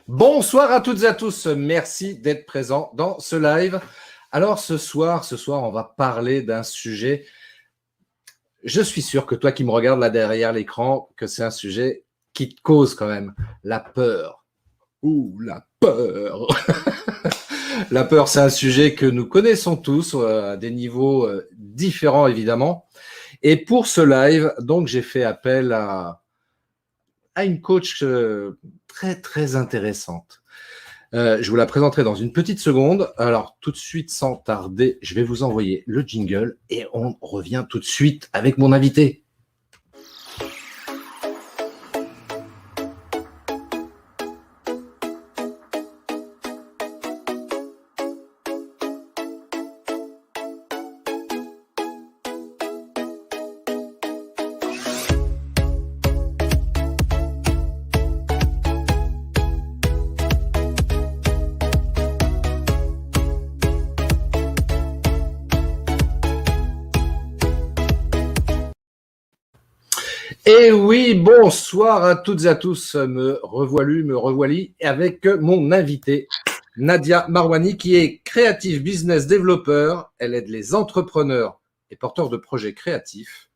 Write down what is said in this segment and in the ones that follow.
Bonsoir à toutes et à tous. Merci d'être présents dans ce live. Alors ce soir, on va parler d'un sujet. Je suis sûr que toi qui me regardes là derrière l'écran, que c'est un sujet qui te cause quand même la peur. Ouh, la peur. La peur, c'est un sujet que nous connaissons tous à des niveaux différents évidemment. Et pour ce live, donc j'ai fait appel à une coach très très intéressante. Je vous la présenterai dans une petite seconde. Alors, tout de suite, sans tarder, je vais vous envoyer le jingle et on revient tout de suite avec mon invité. Et oui, bonsoir à toutes et à tous. Me revoilà avec mon invité, Nadia Marwani, qui est Creative Business Developer. Elle aide les entrepreneurs et porteurs de projets créatifs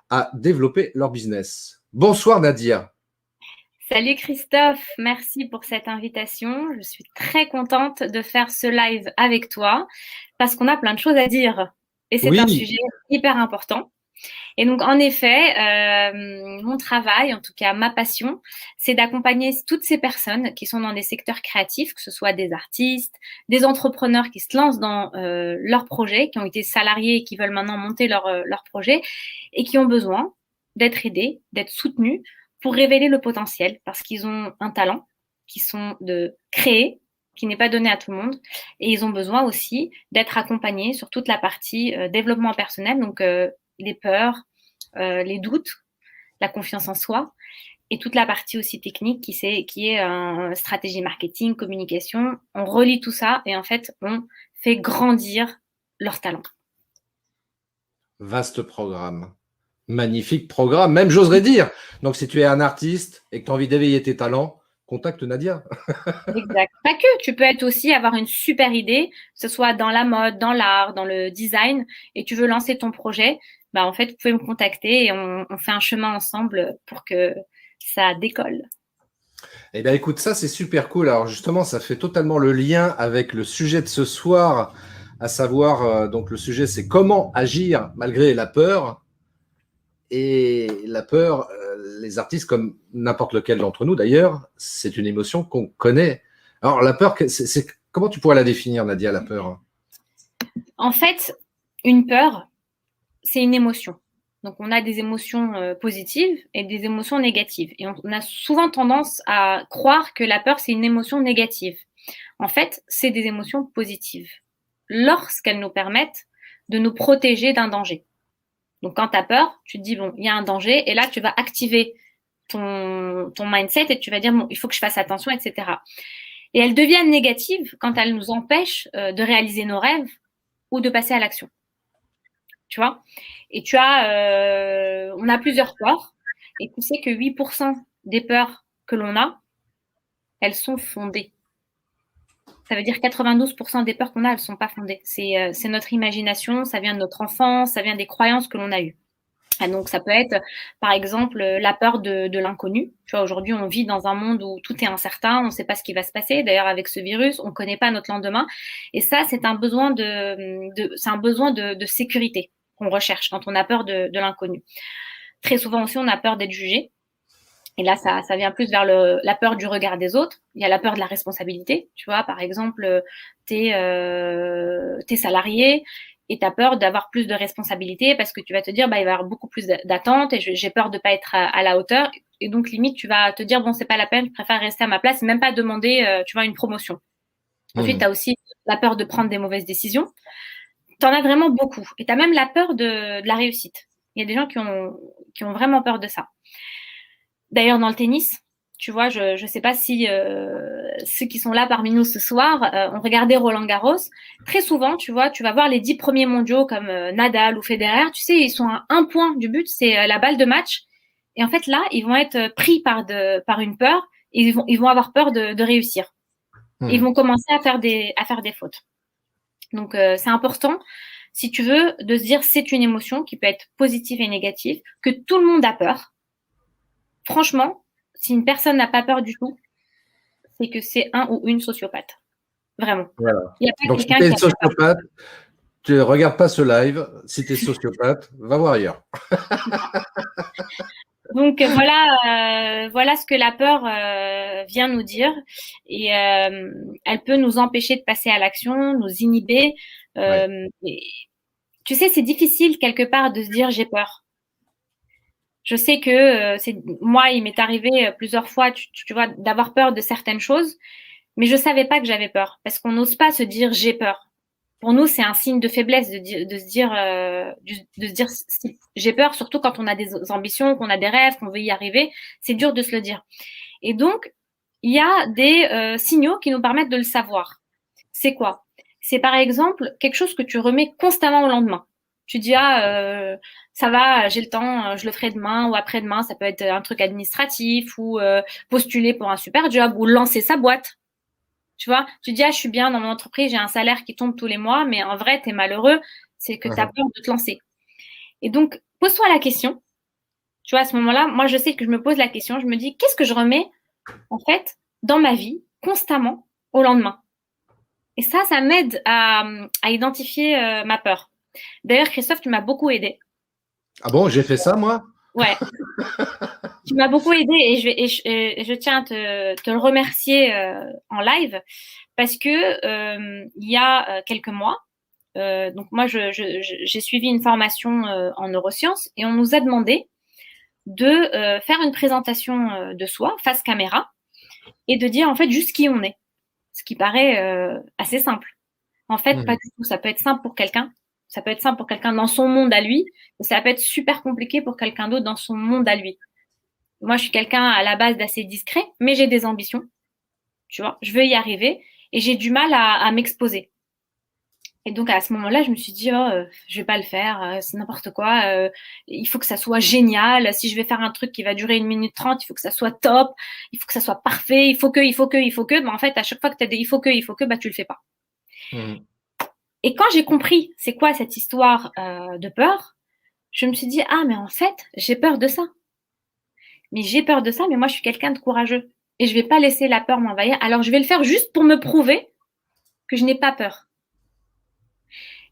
à développer leur business. Bonsoir Nadia. Salut Christophe, merci pour cette invitation. Je suis très contente de faire ce live avec toi parce qu'on a plein de choses à dire et c'est un sujet hyper important. Et donc, en effet, mon travail, en tout cas ma passion, c'est d'accompagner toutes ces personnes qui sont dans des secteurs créatifs, que ce soit des artistes, des entrepreneurs qui se lancent dans leurs projets, qui ont été salariés et qui veulent maintenant monter leur projet et qui ont besoin d'être aidés, d'être soutenus pour révéler le potentiel parce qu'ils ont un talent, qui sont de créer, qui n'est pas donné à tout le monde. Et ils ont besoin aussi d'être accompagnés sur toute la partie développement personnel, donc les peurs, les doutes, la confiance en soi et toute la partie aussi technique qui est stratégie marketing, communication. On relie tout ça et en fait, on fait grandir leur talent. Vaste programme. Magnifique programme, même j'oserais dire. Donc, si tu es un artiste et que tu as envie d'éveiller tes talents, contacte Nadia. Exact. Pas que, tu peux être aussi avoir une super idée, que ce soit dans la mode, dans l'art, dans le design, et tu veux lancer ton projet, bah en fait, vous pouvez me contacter et on fait un chemin ensemble pour que ça décolle. Eh bien, écoute, ça, c'est super cool. Alors, justement, ça fait totalement le lien avec le sujet de ce soir, à savoir, donc, le sujet, c'est comment agir malgré la peur. Et la peur, les artistes, comme n'importe lequel d'entre nous d'ailleurs, c'est une émotion qu'on connaît. Alors, la peur, comment tu pourrais la définir, Nadia, la peur? En fait, une peur, c'est une émotion. Donc, on a des émotions positives et des émotions négatives. Et on a souvent tendance à croire que la peur, c'est une émotion négative. En fait, c'est des émotions positives lorsqu'elles nous permettent de nous protéger d'un danger. Donc, quand tu as peur, tu te dis, bon, il y a un danger, et là, tu vas activer ton mindset et tu vas dire, bon, il faut que je fasse attention, etc. Et elles deviennent négatives quand elles nous empêchent de réaliser nos rêves ou de passer à l'action. Tu vois? Et on a plusieurs peurs, et tu sais que 8% des peurs que l'on a, elles sont fondées. Ça veut dire 92% des peurs qu'on a, elles sont pas fondées. C'est notre imagination, ça vient de notre enfance, ça vient des croyances que l'on a eues. Et donc, ça peut être, par exemple, la peur de l'inconnu. Tu vois, aujourd'hui, on vit dans un monde où tout est incertain, on ne sait pas ce qui va se passer. D'ailleurs, avec ce virus, on ne connaît pas notre lendemain. Et ça, c'est un besoin de sécurité qu'on recherche quand on a peur de l'inconnu. Très souvent aussi, on a peur d'être jugé. Et là, ça vient plus vers la peur du regard des autres. Il y a la peur de la responsabilité. Tu vois, par exemple, t'es salarié et tu as peur d'avoir plus de responsabilités parce que tu vas te dire, bah, il va y avoir beaucoup plus d'attentes et j'ai peur de pas être à la hauteur. Et donc, limite, tu vas te dire, bon, c'est pas la peine, je préfère rester à ma place et même pas demander, tu vois, une promotion. Ensuite, tu as aussi la peur de prendre des mauvaises décisions. Tu en as vraiment beaucoup. Et tu as même la peur de la réussite. Il y a des gens qui ont vraiment peur de ça. D'ailleurs, dans le tennis, tu vois, je sais pas si ceux qui sont là parmi nous ce soir ont regardé Roland-Garros. Très souvent, tu vois, tu vas voir les 10 premiers mondiaux comme Nadal ou Federer. Tu sais, ils sont à un point du but, c'est la balle de match. Et en fait, là, ils vont être pris par une peur ils vont avoir peur de réussir. Ils vont commencer à faire des fautes. Donc, c'est important, si tu veux, de se dire c'est une émotion qui peut être positive et négative, que tout le monde a peur. Franchement, si une personne n'a pas peur du tout, c'est que c'est un ou une sociopathe. Vraiment. Voilà. Il n'y a pas Donc, si quelqu'un tu es qui a sociopathe, tu ne regardes pas ce live. Si tu es sociopathe, va voir ailleurs. Donc voilà ce que la peur vient nous dire, et elle peut nous empêcher de passer à l'action, nous inhiber. Et, tu sais, c'est difficile quelque part de se dire j'ai peur. Je sais que moi, il m'est arrivé plusieurs fois, tu vois, d'avoir peur de certaines choses, mais je savais pas que j'avais peur parce qu'on n'ose pas se dire j'ai peur. Pour nous, c'est un signe de faiblesse de se dire j'ai peur, surtout quand on a des ambitions, qu'on a des rêves, qu'on veut y arriver. C'est dur de se le dire. Et donc, il y a des signaux qui nous permettent de le savoir. C'est quoi? C'est par exemple quelque chose que tu remets constamment au lendemain. Tu dis ça va, j'ai le temps, je le ferai demain ou après-demain. Ça peut être un truc administratif ou postuler pour un super job ou lancer sa boîte. Tu vois, tu dis, je suis bien dans mon entreprise, j'ai un salaire qui tombe tous les mois, mais en vrai, tu es malheureux, c'est que tu as peur de te lancer. Et donc, pose-toi la question. Tu vois, à ce moment-là, moi, je sais que je me pose la question, je me dis, qu'est-ce que je remets, en fait, dans ma vie, constamment, au lendemain? Et ça m'aide à identifier ma peur. D'ailleurs, Christophe, tu m'as beaucoup aidé. Ah bon, j'ai fait ça, moi? Ouais. Tu m'as beaucoup aidé et je tiens à te le remercier en live parce que il y a quelques mois, donc moi j'ai suivi une formation en neurosciences et on nous a demandé de faire une présentation de soi face caméra et de dire en fait juste qui on est, ce qui paraît assez simple. En fait, pas du tout. Ça peut être simple pour quelqu'un. Ça peut être simple pour quelqu'un dans son monde à lui, mais ça peut être super compliqué pour quelqu'un d'autre dans son monde à lui. Moi, je suis quelqu'un à la base d'assez discret, mais j'ai des ambitions. Tu vois, je veux y arriver et j'ai du mal à m'exposer. Et donc, à ce moment-là, je me suis dit, je vais pas le faire, c'est n'importe quoi. Il faut que ça soit génial. Si je vais faire un truc qui va durer 1 minute 30, il faut que ça soit top. Il faut que ça soit parfait. Il faut que. Mais en fait, à chaque fois que tu as des il faut que, bah, tu le fais pas. Et quand j'ai compris c'est quoi cette histoire de peur, je me suis dit, mais en fait, j'ai peur de ça. Mais j'ai peur de ça, mais moi, je suis quelqu'un de courageux. Et je vais pas laisser la peur m'envahir. Alors, je vais le faire juste pour me prouver que je n'ai pas peur.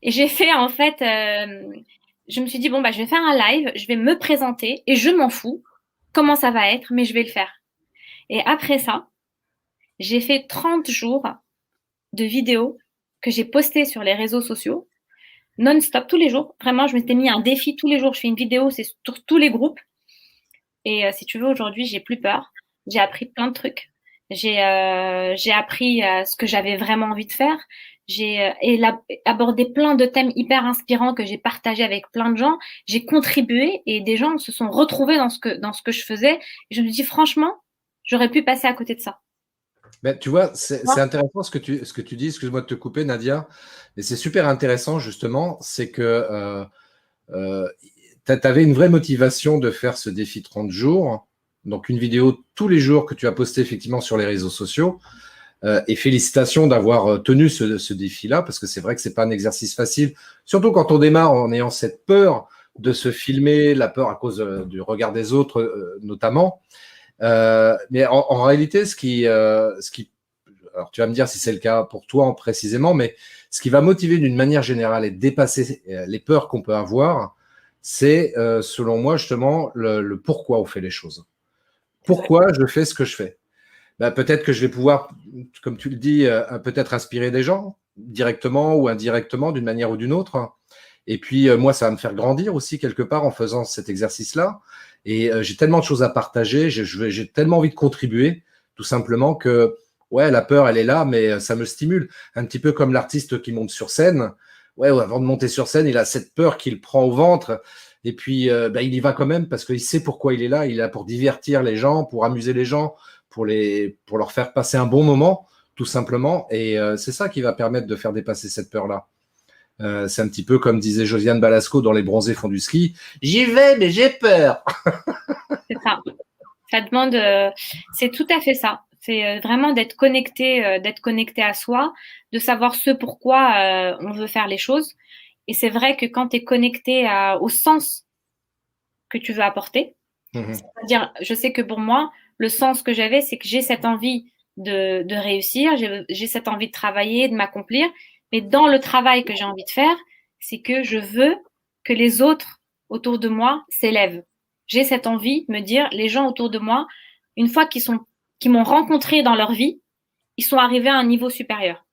Et j'ai fait, en fait, je me suis dit, bon, bah, je vais faire un live, je vais me présenter et je m'en fous comment ça va être, mais je vais le faire. Et après ça, j'ai fait 30 jours de vidéos que j'ai postées sur les réseaux sociaux, non-stop, tous les jours. Vraiment, je m'étais mis un défi tous les jours. Je fais une vidéo, c'est sur tous les groupes. Et si tu veux, aujourd'hui, j'ai plus peur. J'ai appris plein de trucs. J'ai appris ce que j'avais vraiment envie de faire. J'ai abordé plein de thèmes hyper inspirants que j'ai partagés avec plein de gens. J'ai contribué et des gens se sont retrouvés dans ce que je faisais. Et je me dis franchement, j'aurais pu passer à côté de ça. Ben, tu vois, c'est intéressant ce que tu dis. Excuse-moi de te couper, Nadia. Mais c'est super intéressant, justement. C'est que tu avais une vraie motivation de faire ce défi 30 jours. Donc, une vidéo tous les jours que tu as posté effectivement sur les réseaux sociaux. Et félicitations d'avoir tenu ce défi-là, parce que c'est vrai que c'est pas un exercice facile, surtout quand on démarre en ayant cette peur de se filmer, la peur à cause du regard des autres notamment. Mais en réalité, alors tu vas me dire si c'est le cas pour toi précisément, mais ce qui va motiver d'une manière générale et dépasser les peurs qu'on peut avoir, c'est selon moi justement le pourquoi on fait les choses. Pourquoi je fais ce que je fais? Ben, peut-être que je vais pouvoir, comme tu le dis, peut-être inspirer des gens directement ou indirectement d'une manière ou d'une autre. Et puis moi, ça va me faire grandir aussi quelque part en faisant cet exercice-là. Et j'ai tellement de choses à partager, j'ai tellement envie de contribuer, tout simplement que ouais, la peur, elle est là, mais ça me stimule. Un petit peu comme l'artiste qui monte sur scène. Ouais, avant de monter sur scène, il a cette peur qu'il prend au ventre. Et puis, il y va quand même parce qu'il sait pourquoi il est là. Il est là pour divertir les gens, pour amuser les gens, pour leur faire passer un bon moment, tout simplement. Et c'est ça qui va permettre de faire dépasser cette peur-là. C'est un petit peu comme disait Josiane Balasco dans Les Bronzés font du ski. J'y vais, mais j'ai peur. C'est ça. Ça demande, c'est tout à fait ça. C'est vraiment d'être connecté à soi, de savoir ce pourquoi on veut faire les choses. Et c'est vrai que quand tu es connecté au sens que tu veux apporter, c'est-à-dire, je sais que pour moi, le sens que j'avais, c'est que j'ai cette envie de réussir, j'ai cette envie de travailler, de m'accomplir, mais dans le travail que j'ai envie de faire, c'est que je veux que les autres autour de moi s'élèvent. J'ai cette envie de me dire, les gens autour de moi, une fois qu'ils m'ont rencontré dans leur vie, ils sont arrivés à un niveau supérieur.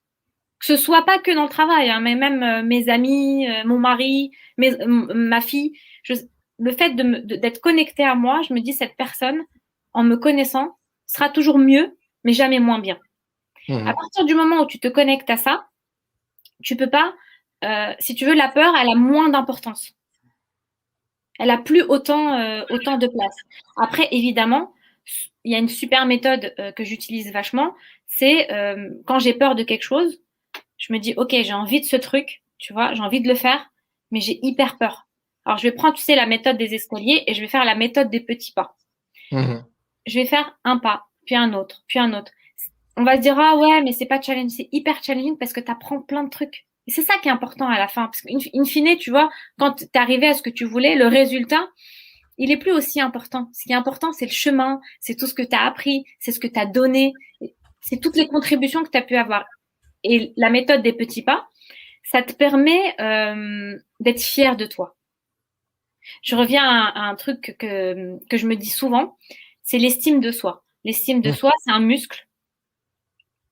Que ce soit pas que dans le travail, hein, mais même mes amis, mon mari, ma fille. Le fait d'être connecté à moi, je me dis, cette personne, en me connaissant, sera toujours mieux, mais jamais moins bien. À partir du moment où tu te connectes à ça, tu peux pas, si tu veux, la peur, elle a moins d'importance. Elle a plus autant de place. Après, évidemment, il y a une super méthode que j'utilise vachement, c'est quand j'ai peur de quelque chose, je me dis, OK, j'ai envie de ce truc, tu vois, j'ai envie de le faire, mais j'ai hyper peur. Alors, je vais prendre, tu sais, la méthode des escaliers et je vais faire la méthode des petits pas. Je vais faire un pas, puis un autre, puis un autre. On va se dire, ah ouais, mais c'est pas challenge, c'est hyper challenging parce que tu apprends plein de trucs. Et c'est ça qui est important à la fin. Parce qu'in fine, tu vois, quand tu es arrivé à ce que tu voulais, le résultat, il est plus aussi important. Ce qui est important, c'est le chemin, c'est tout ce que tu as appris, c'est ce que tu as donné, c'est toutes les contributions que tu as pu avoir. Et la méthode des petits pas, ça te permet d'être fier de toi. Je reviens à un truc que je me dis souvent, c'est l'estime de soi. L'estime de soi, c'est un muscle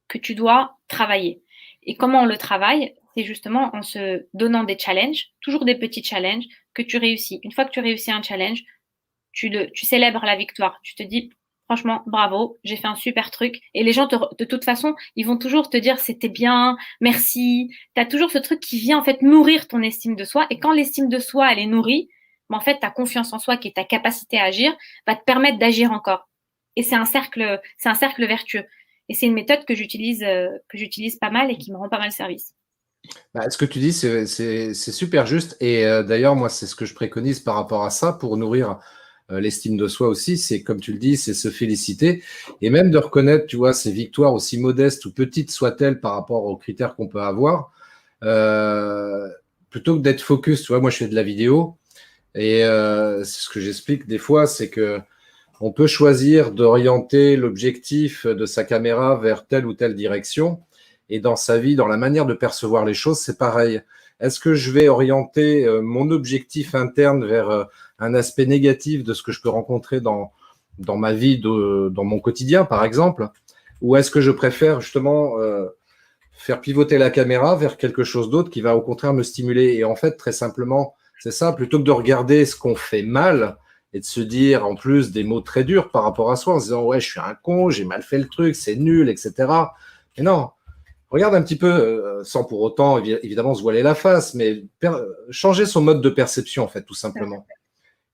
que tu dois travailler. Et comment on le travaille? C'est justement en se donnant des challenges, toujours des petits challenges que tu réussis. Une fois que tu réussis un challenge, tu célèbres la victoire. Tu te dis, franchement, bravo, j'ai fait un super truc. Et les gens, de toute façon, ils vont toujours te dire, c'était bien, merci. Tu as toujours ce truc qui vient en fait nourrir ton estime de soi. Et quand l'estime de soi, elle est nourrie, en fait, ta confiance en soi, qui est ta capacité à agir, va te permettre d'agir encore. Et c'est un cercle vertueux. Et c'est une méthode que j'utilise pas mal et qui me rend pas mal service. Ce que tu dis, c'est super juste. Et d'ailleurs, moi, c'est ce que je préconise par rapport à ça pour nourrir l'estime de soi aussi. C'est, comme tu le dis, c'est se féliciter et même de reconnaître, tu vois, ces victoires aussi modestes ou petites soient-elles par rapport aux critères qu'on peut avoir, plutôt que d'être focus. Tu vois, moi, je fais de la vidéo et c'est ce que j'explique des fois, c'est que on peut choisir d'orienter l'objectif de sa caméra vers telle ou telle direction. Et dans sa vie, dans la manière de percevoir les choses, c'est pareil. Est-ce que je vais orienter mon objectif interne vers un aspect négatif de ce que je peux rencontrer dans ma vie, dans mon quotidien, par exemple? Ou est-ce que je préfère justement faire pivoter la caméra vers quelque chose d'autre qui va au contraire me stimuler? Et en fait, très simplement, c'est ça, plutôt que de regarder ce qu'on fait mal, et de se dire en plus des mots très durs par rapport à soi en se disant ouais, je suis un con, j'ai mal fait le truc, c'est nul, etc. Mais non, regarde un petit peu, sans pour autant évidemment se voiler la face, mais changer son mode de perception en fait, tout simplement.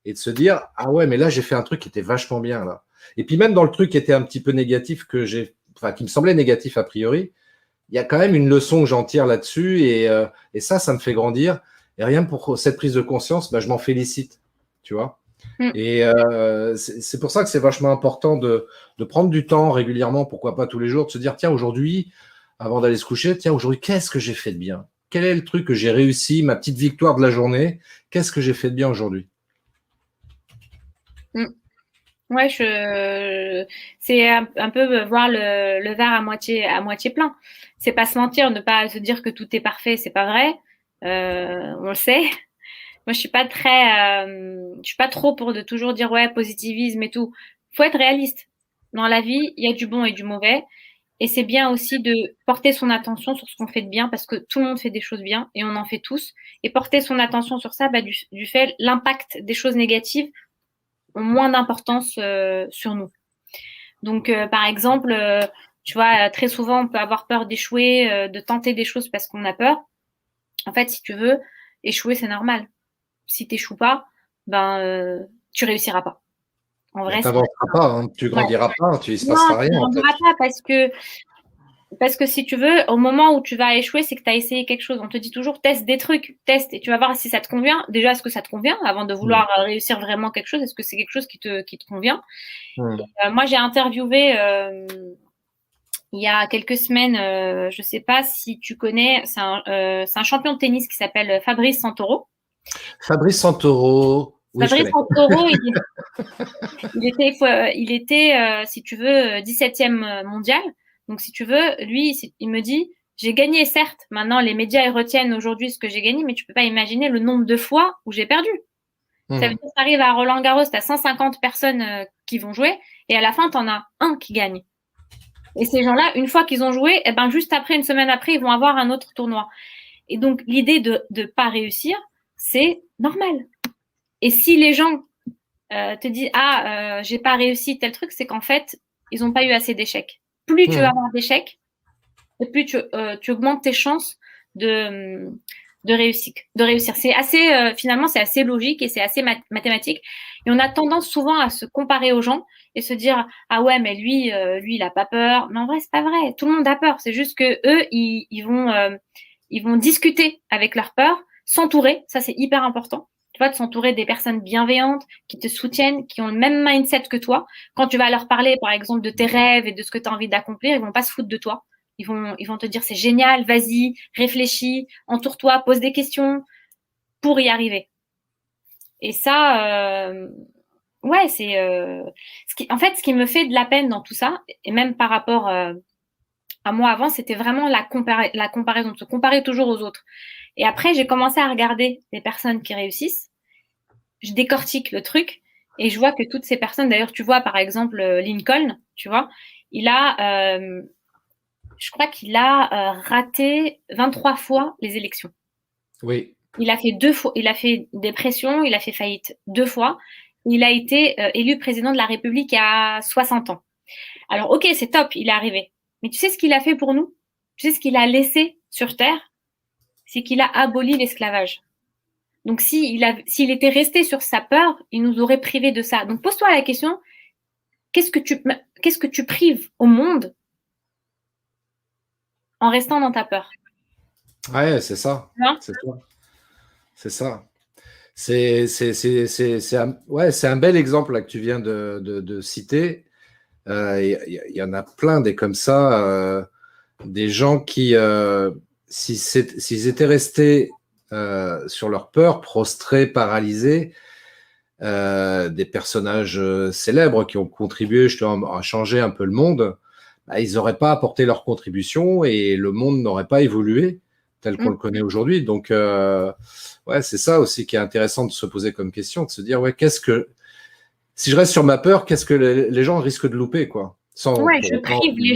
Et de se dire ah ouais, mais là j'ai fait un truc qui était vachement bien là. Et puis même dans le truc qui était un petit peu négatif qui me semblait négatif a priori, il y a quand même une leçon que j'en tire là-dessus et ça me fait grandir. Et rien que pour cette prise de conscience, je m'en félicite, tu vois. Et c'est pour ça que c'est vachement important de prendre du temps régulièrement, pourquoi pas tous les jours, de se dire, tiens, aujourd'hui, avant d'aller se coucher, tiens, aujourd'hui, qu'est-ce que j'ai fait de bien? Quel est le truc que j'ai réussi, ma petite victoire de la journée? Qu'est-ce que j'ai fait de bien aujourd'hui? Ouais, c'est un peu voir le verre à moitié plein. C'est pas se mentir, ne pas se dire que tout est parfait, c'est pas vrai. On le sait. Moi, je suis pas trop pour de toujours dire ouais, positivisme et tout. Faut être réaliste. Dans la vie, il y a du bon et du mauvais. Et c'est bien aussi de porter son attention sur ce qu'on fait de bien parce que tout le monde fait des choses bien et on en fait tous. Et porter son attention sur ça, du fait, l'impact des choses négatives ont moins d'importance sur nous. Donc, par exemple, tu vois, très souvent, on peut avoir peur d'échouer, de tenter des choses parce qu'on a peur. En fait, si tu veux, échouer, c'est normal. Si t'échoues pas, tu réussiras pas. En vrai, Tu n'avanceras pas, hein, tu grandiras pas, tu ne se non, passera tu rien en fait. grandiras pas parce que Parce que si tu veux, au moment où tu vas échouer, c'est que tu as essayé quelque chose. On te dit toujours teste des trucs, teste et tu vas voir si ça te convient. Déjà, est-ce que ça te convient avant de vouloir réussir vraiment quelque chose? Est-ce que c'est quelque chose qui te convient? Moi, j'ai interviewé il y a quelques semaines, je sais pas si tu connais, c'est un champion de tennis qui s'appelle Fabrice Santoro. Fabrice Santoro, oui, Fabrice Santoro, il était, si tu veux, 17e mondial. Donc, si tu veux, lui, il me dit, j'ai gagné, certes. Maintenant, les médias ils retiennent aujourd'hui ce que j'ai gagné, mais tu peux pas imaginer le nombre de fois où j'ai perdu. Ça veut dire que tu arrives à Roland-Garros, tu as 150 personnes qui vont jouer, et à la fin, tu en as un qui gagne. Et ces gens-là, une fois qu'ils ont joué, eh ben, juste après, une semaine après, ils vont avoir un autre tournoi. Et donc, l'idée de pas réussir, c'est normal. Et si les gens te disent j'ai pas réussi tel truc, c'est qu'en fait, ils ont pas eu assez d'échecs. Plus tu vas avoir d'échecs, et plus tu augmentes tes chances de réussir. C'est assez, finalement, c'est assez logique et c'est assez mathématique. Et on a tendance souvent à se comparer aux gens et se dire ah ouais, mais lui, il a pas peur. Mais en vrai, c'est pas vrai. Tout le monde a peur. C'est juste que eux, ils vont discuter avec leur peur, s'entourer. Ça, c'est hyper important. Tu vois, de s'entourer des personnes bienveillantes qui te soutiennent, qui ont le même mindset que toi. Quand tu vas leur parler, par exemple, de tes rêves et de ce que tu as envie d'accomplir, ils vont pas se foutre de toi. Ils vont te dire c'est génial, vas-y, réfléchis, entoure-toi, pose des questions pour y arriver. Et ça, ouais, c'est en fait ce qui me fait de la peine dans tout ça, et même par rapport à moi avant, c'était vraiment la comparaison, de se comparer toujours aux autres. Et après, j'ai commencé à regarder les personnes qui réussissent. Je décortique le truc et je vois que toutes ces personnes, d'ailleurs, tu vois, par exemple, Lincoln, tu vois, je crois qu'il a raté 23 fois les élections. Oui. Il a fait 2 fois, il a fait des pressions, il a fait faillite 2 fois. Il a été élu président de la République à 60 ans. Alors, ok, c'est top, il est arrivé. Mais tu sais ce qu'il a fait pour nous? Tu sais ce qu'il a laissé sur Terre? C'est qu'il a aboli l'esclavage. Donc, s'il était resté sur sa peur, il nous aurait privés de ça. Donc, pose-toi la question, qu'est-ce que tu prives au monde en restant dans ta peur? Ouais, c'est ça. C'est ça. C'est ça. C'est un bel exemple là, que tu viens de citer. Il y en a plein des comme ça, des gens qui, s'ils étaient restés sur leur peur, prostrés, paralysés, des personnages célèbres qui ont contribué justement à changer un peu le monde, bah, ils n'auraient pas apporté leur contribution et le monde n'aurait pas évolué tel qu'on le connaît aujourd'hui. Donc, ouais, c'est ça aussi qui est intéressant de se poser comme question, de se dire, ouais, si je reste sur ma peur, qu'est-ce que les gens risquent de louper, quoi. Ouais, je prive les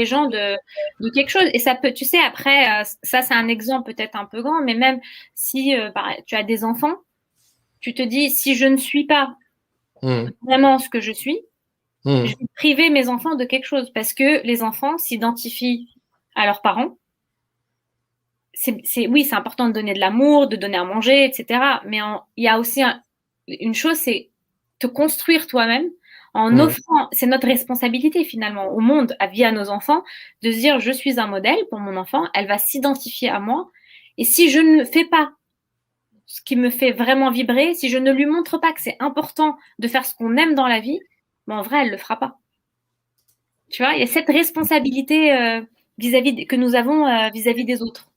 gens de quelque chose. Et ça peut, tu sais, après, ça, c'est un exemple peut-être un peu grand, mais même si tu as des enfants, tu te dis, si je ne suis pas vraiment ce que je suis, je vais priver mes enfants de quelque chose parce que les enfants s'identifient à leurs parents. Oui, c'est important de donner de l'amour, de donner à manger, etc. Mais il y a aussi une chose, c'est te construire toi-même en offrant, c'est notre responsabilité finalement au monde, à nos enfants, de se dire je suis un modèle pour mon enfant, elle va s'identifier à moi. Et si je ne fais pas ce qui me fait vraiment vibrer, si je ne lui montre pas que c'est important de faire ce qu'on aime dans la vie, ben en vrai, elle le fera pas. Tu vois, il y a cette responsabilité vis-à-vis que nous avons vis-à-vis des autres.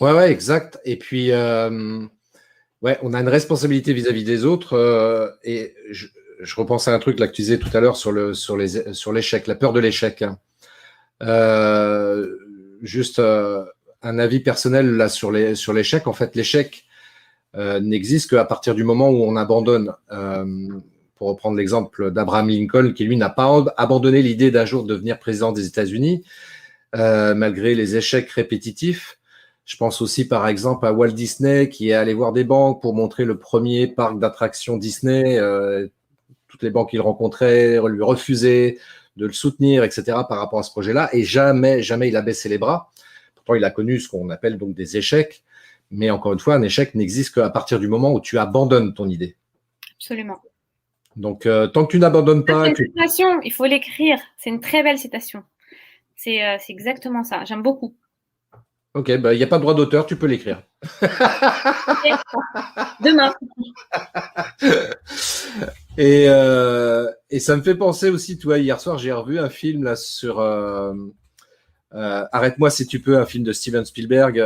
Ouais, exact. Et puis, ouais, on a une responsabilité vis-à-vis des autres. Et je repense à un truc là que tu disais tout à l'heure sur l'échec, la peur de l'échec. Juste un avis personnel là sur l'échec. En fait, l'échec n'existe qu'à partir du moment où on abandonne. Pour reprendre l'exemple d'Abraham Lincoln, qui lui n'a pas abandonné l'idée d'un jour de devenir président des États-Unis, malgré les échecs répétitifs. Je pense aussi, par exemple, à Walt Disney, qui est allé voir des banques pour montrer le premier parc d'attractions Disney. Toutes les banques qu'il rencontrait lui refusaient de le soutenir, etc., par rapport à ce projet-là. Et jamais, jamais il a baissé les bras. Pourtant, il a connu ce qu'on appelle donc des échecs. Mais encore une fois, un échec n'existe qu'à partir du moment où tu abandonnes ton idée. Absolument. Donc, tant que tu n'abandonnes pas… C'est une citation, il faut l'écrire. C'est une très belle citation. C'est exactement ça. J'aime beaucoup. Ok, il n'y a pas de droit d'auteur, tu peux l'écrire. Demain. Et ça me fait penser aussi, tu vois, hier soir, j'ai revu un film là sur Arrête-moi si tu peux, un film de Steven Spielberg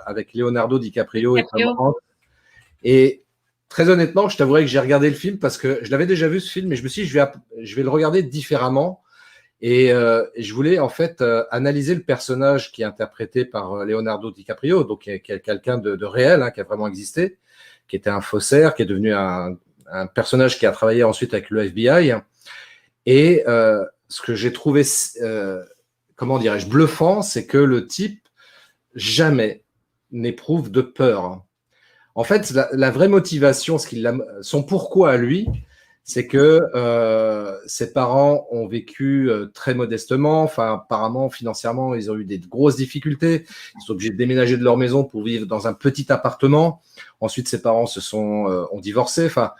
avec Leonardo DiCaprio et Tom Hanks. Et très honnêtement, je t'avouerai que j'ai regardé le film parce que je l'avais déjà vu ce film, mais je me suis dit, je vais le regarder différemment. Et je voulais en fait analyser le personnage qui est interprété par Leonardo DiCaprio, donc qui est quelqu'un de réel, hein, qui a vraiment existé, qui était un faussaire, qui est devenu un personnage qui a travaillé ensuite avec le FBI. Et ce que j'ai trouvé, comment dirais-je, bluffant, c'est que le type jamais n'éprouve de peur. En fait, la vraie motivation, son pourquoi à lui, c'est que ses parents ont vécu très modestement. Enfin, apparemment, financièrement, ils ont eu des grosses difficultés. Ils sont obligés de déménager de leur maison pour vivre dans un petit appartement. Ensuite, ses parents ont divorcé. Enfin,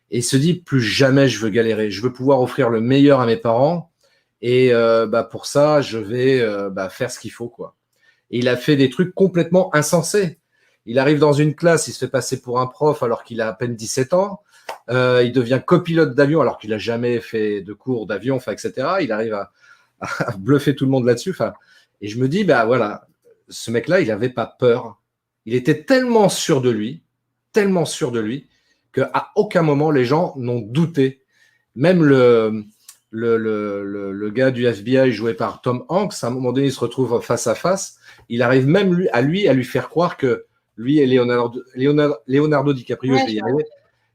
et il se dit, plus jamais je veux galérer. Je veux pouvoir offrir le meilleur à mes parents. Et pour ça, je vais faire ce qu'il faut, quoi. Et il a fait des trucs complètement insensés. Il arrive dans une classe, il se fait passer pour un prof alors qu'il a à peine 17 ans. Il devient copilote d'avion alors qu'il n'a jamais fait de cours d'avion, enfin, etc. Il arrive à bluffer tout le monde là-dessus. Enfin, et je me dis, voilà, ce mec-là, il n'avait pas peur. Il était tellement sûr de lui, qu'à aucun moment les gens n'ont douté. Même le gars du FBI joué par Tom Hanks, à un moment donné, il se retrouve face à face. Il arrive même à lui faire croire que lui et Leonardo DiCaprio, Ouais, je vais y arriver,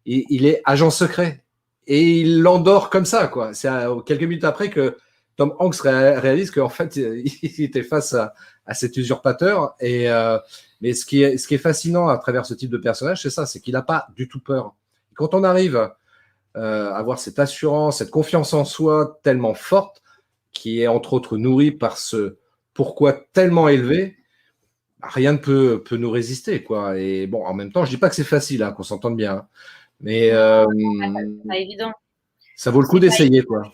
il est agent secret. Et il l'endort comme ça, quoi. C'est quelques minutes après que Tom Hanks réalise qu'en fait, il était face à cet usurpateur. Mais ce qui est fascinant à travers ce type de personnage, c'est ça, c'est qu'il n'a pas du tout peur. Et quand on arrive à avoir cette assurance, cette confiance en soi tellement forte, qui est entre autres nourrie par ce pourquoi tellement élevé, rien ne peut nous résister, quoi. Et bon, en même temps, je dis pas que c'est facile, hein, qu'on s'entende bien, hein, mais c'est pas évident. Ça vaut le coup d'essayer, quoi.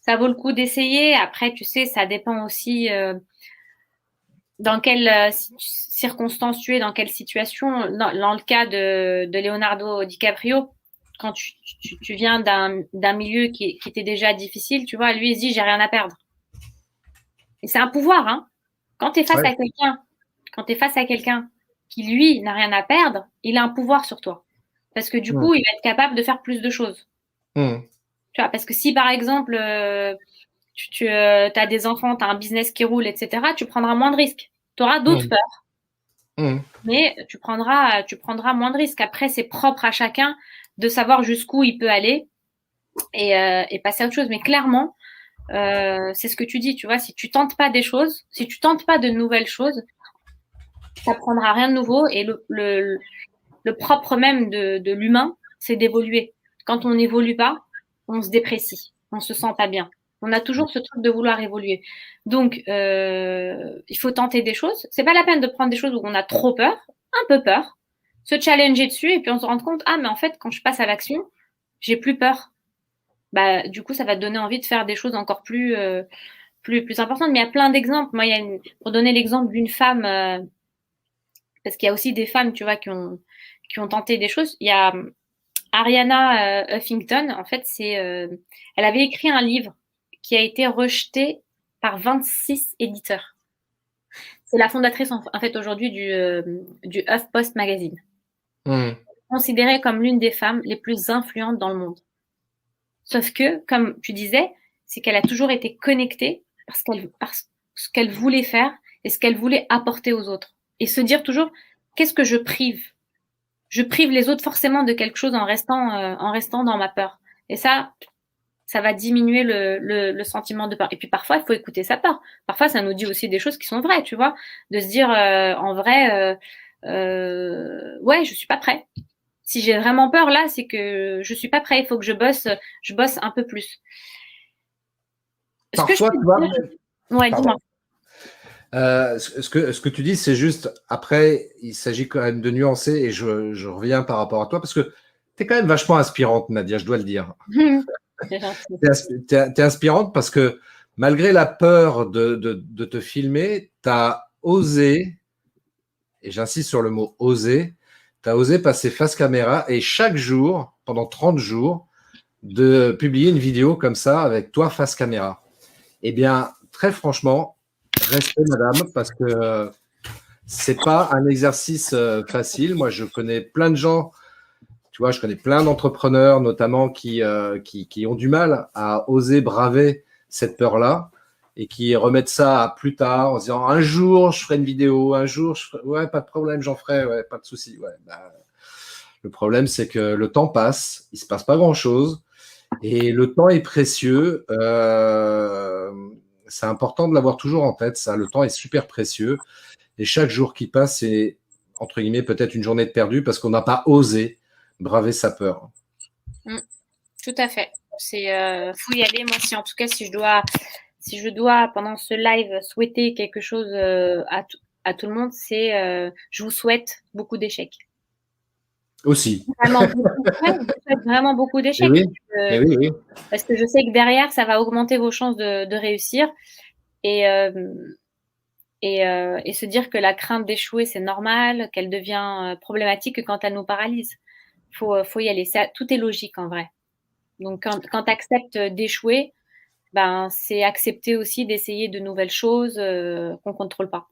Ça vaut le coup d'essayer. Après, tu sais, ça dépend aussi dans quelles circonstances tu es, dans quelle situation. Dans le cas de Leonardo DiCaprio, quand tu viens d'un milieu qui était déjà difficile, tu vois, lui, il se dit, j'ai rien à perdre. Et c'est un pouvoir, hein. Quand tu es face à quelqu'un qui, lui, n'a rien à perdre, il a un pouvoir sur toi. Parce que du coup, il va être capable de faire plus de choses. Tu vois, parce que si, par exemple, tu as des enfants, tu as un business qui roule, etc., tu prendras moins de risques. Tu auras d'autres peurs. Mais tu prendras moins de risques. Après, c'est propre à chacun de savoir jusqu'où il peut aller et passer à autre chose. Mais clairement, c'est ce que tu dis, tu vois, si tu tentes pas des choses, si tu tentes pas de nouvelles choses, ça prendra rien de nouveau. Et le propre même de l'humain, c'est d'évoluer. Quand on n'évolue pas, on se déprécie, on se sent pas bien. On a toujours ce truc de vouloir évoluer. Donc, il faut tenter des choses. C'est pas la peine de prendre des choses où on a trop peur, un peu peur, se challenger dessus et puis on se rend compte, ah, mais en fait, quand je passe à l'action, j'ai plus peur. Bah, du coup, ça va te donner envie de faire des choses encore plus importantes. Mais il y a plein d'exemples. Moi, pour donner l'exemple d'une femme, parce qu'il y a aussi des femmes, tu vois, qui ont tenté des choses. Il y a Ariana Huffington, en fait, elle avait écrit un livre qui a été rejeté par 26 éditeurs. C'est la fondatrice, en fait, aujourd'hui du HuffPost Magazine. Considérée comme l'une des femmes les plus influentes dans le monde. Sauf que, comme tu disais, c'est qu'elle a toujours été connectée parce ce qu'elle voulait faire et ce qu'elle voulait apporter aux autres. Et se dire toujours, qu'est-ce que je prive? Je prive les autres forcément de quelque chose en restant dans ma peur. Et ça va diminuer le sentiment de peur. Et puis parfois, il faut écouter sa peur. Parfois, ça nous dit aussi des choses qui sont vraies, tu vois. De se dire, en vrai, ouais, je suis pas prêt. Si j'ai vraiment peur là, c'est que je suis pas prêt. Il faut que je bosse un peu plus. Parfois, tu vois. Ouais, dis-moi. Ce que tu dis, c'est juste, après, il s'agit quand même de nuancer, et je reviens par rapport à toi, parce que tu es quand même vachement inspirante, Nadia, je dois le dire. Tu es inspirante parce que malgré la peur de te filmer, tu as osé, et j'insiste sur le mot oser, tu as osé passer face caméra et chaque jour, pendant 30 jours, de publier une vidéo comme ça avec toi face caméra. Eh bien, très franchement, respect madame, parce que c'est pas un exercice facile. Moi, je connais plein de gens, tu vois, je connais plein d'entrepreneurs notamment qui ont du mal à oser braver cette peur-là et qui remettent ça à plus tard en se disant un jour je ferai une vidéo, un jour je ferai... ouais, pas de problème, j'en ferai, ouais, pas de souci. Ouais, bah, le problème, c'est que le temps passe, il se passe pas grand-chose et le temps est précieux. C'est important de l'avoir toujours en tête, ça. Le temps est super précieux et chaque jour qui passe, c'est entre guillemets peut-être une journée de perdu parce qu'on n'a pas osé braver sa peur. Tout à fait. Faut y aller. Moi, en tout cas, si je dois pendant ce live souhaiter quelque chose à tout le monde, c'est je vous souhaite beaucoup d'échecs. Aussi. Vraiment, je vous souhaite vraiment beaucoup d'échecs. Oui, oui. Parce que je sais que derrière, ça va augmenter vos chances de réussir. Et se dire que la crainte d'échouer, c'est normal, qu'elle devient problématique quand elle nous paralyse. Faut y aller. Tout est logique en vrai. Donc, quand tu acceptes d'échouer, ben, c'est accepter aussi d'essayer de nouvelles choses qu'on ne contrôle pas.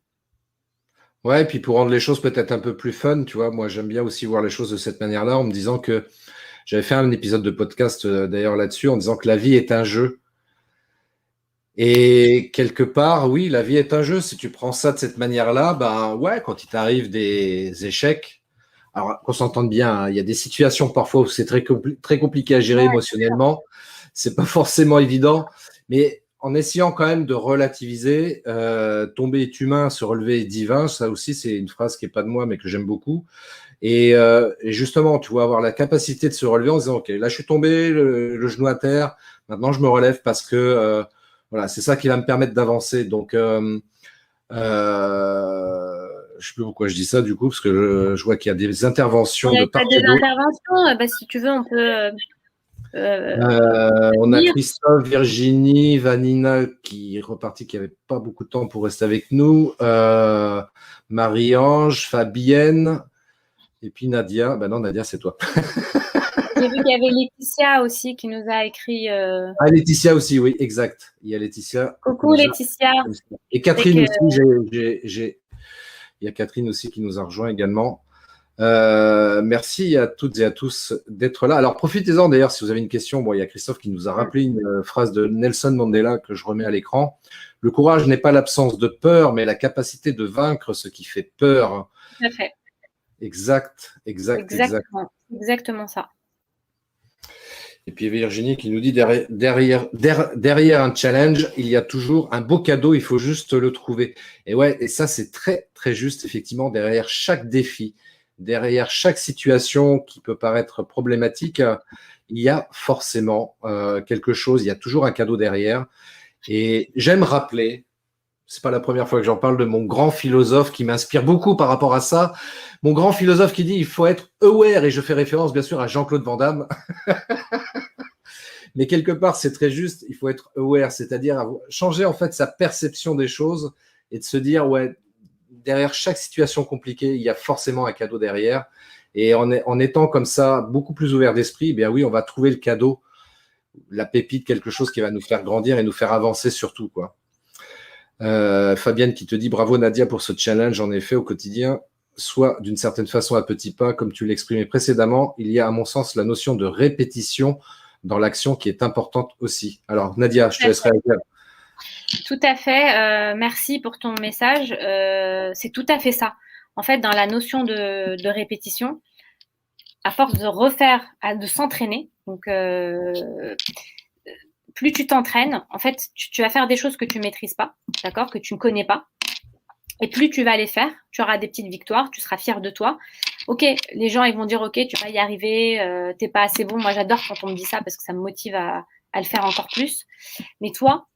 Ouais, et puis pour rendre les choses peut-être un peu plus fun, tu vois, moi j'aime bien aussi voir les choses de cette manière-là, en me disant que j'avais fait un épisode de podcast d'ailleurs là-dessus, en disant que la vie est un jeu. Et quelque part, oui, la vie est un jeu. Si tu prends ça de cette manière-là, ben ouais, quand il t'arrive des échecs, alors qu'on s'entende bien, hein, il y a des situations parfois où c'est très compliqué à gérer émotionnellement. C'est pas forcément évident, mais en essayant quand même de relativiser, tomber est humain, se relever est divin. Ça aussi, c'est une phrase qui est pas de moi, mais que j'aime beaucoup. Et justement, tu vois, avoir la capacité de se relever en disant, OK, là, je suis tombé, le genou à terre. Maintenant, je me relève parce que voilà, c'est ça qui va me permettre d'avancer. Donc, je sais plus pourquoi je dis ça du coup, parce que je vois qu'il y a des interventions de part et d'autre. Si tu veux, on peut. On a Christophe, Virginie, Vanina qui est reparti, qui n'avait pas beaucoup de temps pour rester avec nous. Marie-Ange, Fabienne, et puis Nadia. Ben non, Nadia, c'est toi. J'ai vu qu'il y avait Laetitia aussi qui nous a écrit. Ah, Laetitia aussi, oui, exact. Il y a Laetitia. Coucou Laetitia. Et Catherine aussi, il y a Catherine aussi qui nous a rejoint également. Merci à toutes et à tous d'être là. Alors profitez-en d'ailleurs si vous avez une question. Bon, il y a Christophe qui nous a rappelé une phrase de Nelson Mandela que je remets à l'écran. Le courage n'est pas l'absence de peur, mais la capacité de vaincre ce qui fait peur. Tout à fait. Exactement ça. Et puis Virginie qui nous dit derrière un challenge, il y a toujours un beau cadeau, il faut juste le trouver. Et ouais, et ça c'est très très juste effectivement. Derrière chaque défi, derrière chaque situation qui peut paraître problématique, il y a forcément quelque chose. Il y a toujours un cadeau derrière. Et j'aime rappeler. C'est pas la première fois que j'en parle, de mon grand philosophe qui m'inspire beaucoup par rapport à ça. Mon grand philosophe qui dit il faut être aware, et je fais référence bien sûr à Jean-Claude Van Damme. Mais quelque part, c'est très juste, il faut être aware, c'est-à-dire changer en fait sa perception des choses et de se dire, ouais, derrière chaque situation compliquée, il y a forcément un cadeau derrière. Et en étant comme ça, beaucoup plus ouvert d'esprit, eh bien oui, on va trouver le cadeau, la pépite, quelque chose qui va nous faire grandir et nous faire avancer surtout, quoi. Fabienne qui te dit bravo Nadia pour ce challenge, en effet au quotidien, soit d'une certaine façon à petits pas, comme tu l'exprimais précédemment, il y a à mon sens la notion de répétition dans l'action qui est importante aussi. Alors Nadia, je te laisserai réagir. Tout à fait, merci pour ton message, c'est tout à fait ça. En fait, dans la notion de répétition, à force de refaire, de s'entraîner, donc plus tu t'entraînes, en fait, tu vas faire des choses que tu maîtrises pas, d'accord, que tu ne connais pas. Et plus tu vas les faire, tu auras des petites victoires, tu seras fier de toi. Ok, les gens ils vont dire ok, tu vas y arriver, t'es pas assez bon. Moi j'adore quand on me dit ça parce que ça me motive à le faire encore plus. Mais toi,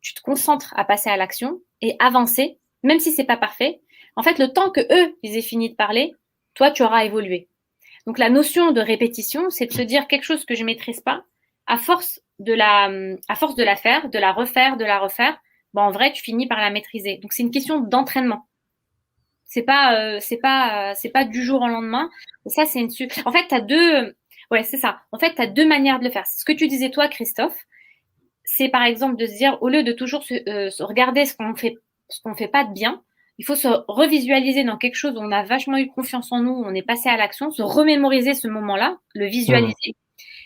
tu te concentres à passer à l'action et avancer, même si c'est pas parfait. En fait, le temps que eux ils aient fini de parler, toi tu auras évolué. Donc la notion de répétition, c'est de se dire quelque chose que je maîtrise pas. À force à force de la faire, de la refaire, ben, en vrai, tu finis par la maîtriser. Donc, c'est une question d'entraînement. C'est pas du jour au lendemain. Et ça, en fait, ouais, c'est ça. En fait, t'as deux manières de le faire. C'est ce que tu disais toi, Christophe. C'est par exemple de se dire, au lieu de toujours se regarder ce qu'on fait pas de bien, il faut se revisualiser dans quelque chose où on a vachement eu confiance en nous, où on est passé à l'action, se remémoriser ce moment-là, le visualiser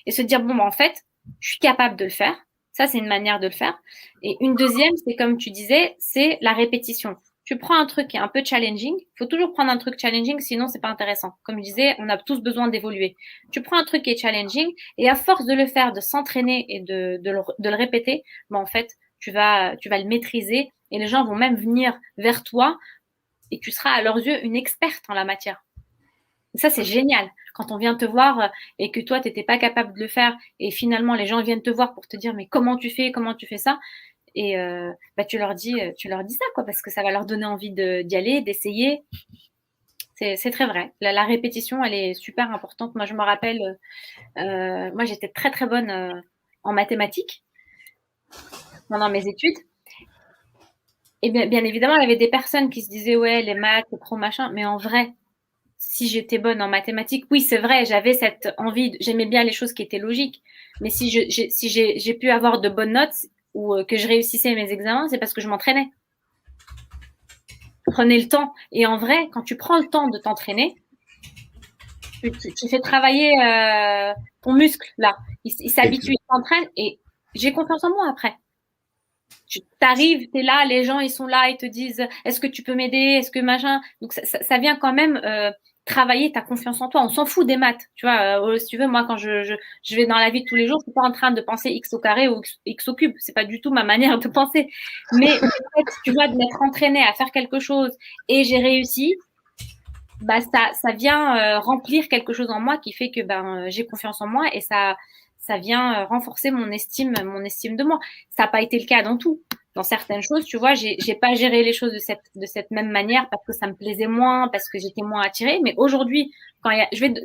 et se dire, bon, ben, en fait, je suis capable de le faire. Ça, c'est une manière de le faire. Et une deuxième, c'est comme tu disais, c'est la répétition. Tu prends un truc qui est un peu challenging. Il faut toujours prendre un truc challenging, sinon c'est pas intéressant. Comme je disais, on a tous besoin d'évoluer. Tu prends un truc qui est challenging et à force de le faire, de s'entraîner et de le répéter, ben en fait, tu vas le maîtriser et les gens vont même venir vers toi et tu seras à leurs yeux une experte en la matière. Et ça, c'est génial. Quand on vient te voir et que toi, tu n'étais pas capable de le faire et finalement les gens viennent te voir pour te dire mais comment tu fais ça et bah, tu leur dis ça quoi parce que ça va leur donner envie d'y aller, d'essayer. C'est très vrai. La répétition, elle est super importante. Moi, je me rappelle, moi j'étais très très bonne en mathématiques pendant mes études. Et bien évidemment, il y avait des personnes qui se disaient ouais les maths, c'est trop machin, mais en vrai, si j'étais bonne en mathématiques, oui, c'est vrai, j'avais cette envie, j'aimais bien les choses qui étaient logiques. Mais si j'ai pu avoir de bonnes notes ou que je réussissais mes examens, c'est parce que je m'entraînais. Prenez le temps. Et en vrai, quand tu prends le temps de t'entraîner, tu fais travailler ton muscle, là. Il s'habitue, il s'entraîne et j'ai confiance en moi après. Tu t'arrives, t'es là, les gens ils sont là, ils te disent est-ce que tu peux m'aider, est-ce que machin. Donc ça vient quand même travailler ta confiance en toi. On s'en fout des maths, tu vois. Si tu veux, moi quand je vais dans la vie de tous les jours, je suis pas en train de penser x au carré ou x au cube. C'est pas du tout ma manière de penser. Mais le fait, tu vois, de m'être entraînée à faire quelque chose et j'ai réussi, bah ça vient remplir quelque chose en moi qui fait que ben j'ai confiance en moi et ça vient renforcer mon estime de moi. Ça n'a pas été le cas dans tout. Dans certaines choses, tu vois, j'ai pas géré les choses de cette même manière parce que ça me plaisait moins, parce que j'étais moins attirée. Mais aujourd'hui,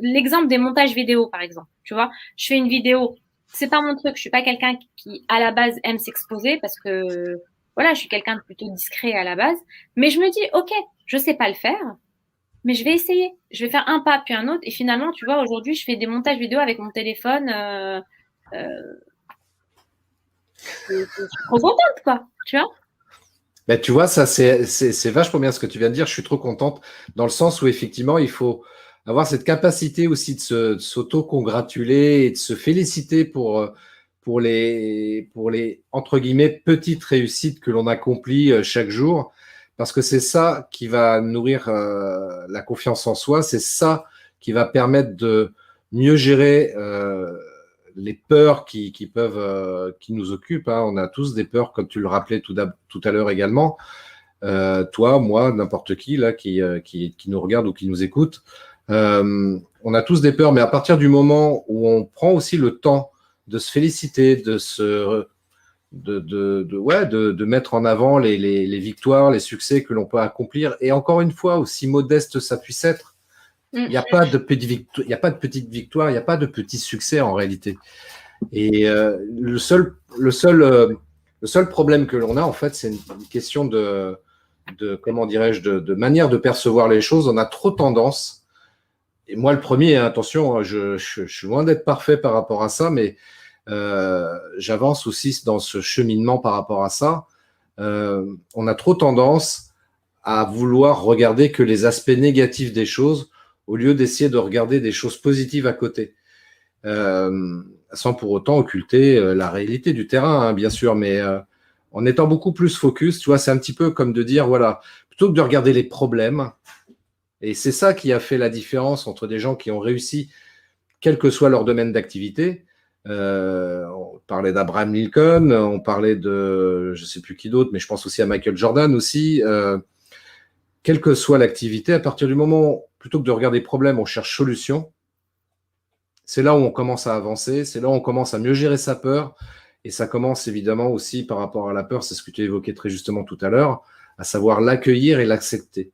l'exemple des montages vidéo, par exemple, tu vois, je fais une vidéo, c'est pas mon truc. Je suis pas quelqu'un qui, à la base, aime s'exposer parce que, voilà, je suis quelqu'un de plutôt discret à la base. Mais je me dis, OK, je sais pas le faire, mais je vais essayer. Je vais faire un pas puis un autre. Et finalement, tu vois, aujourd'hui, je fais des montages vidéo avec mon téléphone. Euh, je suis trop contente, quoi. Tu vois? Ben, tu vois, ça, c'est vachement bien ce que tu viens de dire. Je suis trop contente dans le sens où effectivement, il faut avoir cette capacité aussi de s'auto-congratuler et de se féliciter pour les, entre guillemets, petites réussites que l'on accomplit chaque jour. Parce que c'est ça qui va nourrir la confiance en soi. C'est ça qui va permettre de mieux gérer les peurs qui nous occupent. Hein. On a tous des peurs, comme tu le rappelais tout à l'heure également. Toi, moi, n'importe qui là qui nous regarde ou qui nous écoute. On a tous des peurs, mais à partir du moment où on prend aussi le temps de se féliciter, de mettre en avant les victoires, les succès que l'on peut accomplir, et encore une fois, aussi modeste ça puisse être, il n'y a pas de petite victoire, il n'y a pas de petite victoire, il n'y a pas de petit succès en réalité. Et le seul problème que l'on a, en fait, c'est une question comment dirais-je, de manière de percevoir les choses. On a trop tendance, et moi le premier, attention, je suis loin d'être parfait par rapport à ça, mais j'avance aussi dans ce cheminement par rapport à ça. On a trop tendance à vouloir regarder que les aspects négatifs des choses au lieu d'essayer de regarder des choses positives à côté. Sans pour autant occulter la réalité du terrain, hein, bien sûr, mais en étant beaucoup plus focus, tu vois, c'est un petit peu comme de dire, voilà, plutôt que de regarder les problèmes, et c'est ça qui a fait la différence entre des gens qui ont réussi, quel que soit leur domaine d'activité. On parlait d'Abraham Lincoln, on parlait de, je sais plus qui d'autre, mais je pense aussi à Michael Jordan aussi. Quelle que soit l'activité, à partir du moment, plutôt que de regarder problème, on cherche solution. C'est là où on commence à avancer, c'est là où on commence à mieux gérer sa peur. Et ça commence évidemment aussi par rapport à la peur, c'est ce que tu évoquais très justement tout à l'heure, à savoir l'accueillir et l'accepter.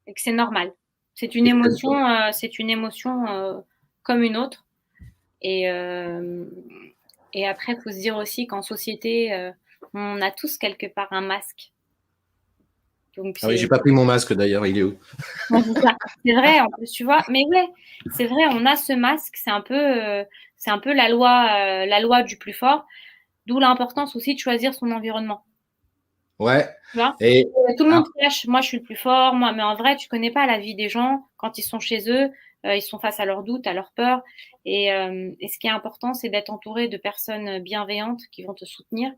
Et que c'est normal. C'est une émotion comme une autre. Et Et après, il faut se dire aussi qu'en société, on a tous quelque part un masque. Donc, Ah oui, j'ai pas pris mon masque d'ailleurs, il est où? ouais, c'est ça. C'est vrai, en plus, tu vois. Mais ouais, c'est vrai, on a ce masque. C'est un peu la loi du plus fort. D'où l'importance aussi de choisir son environnement. Ouais. Tu vois? Et Tout le monde ah, cache, moi je suis le plus fort, moi, mais en vrai, tu connais pas la vie des gens quand ils sont chez eux, ils sont face à leurs doutes, à leurs peurs. Et ce qui est important, c'est d'être entouré de personnes bienveillantes qui vont te soutenir.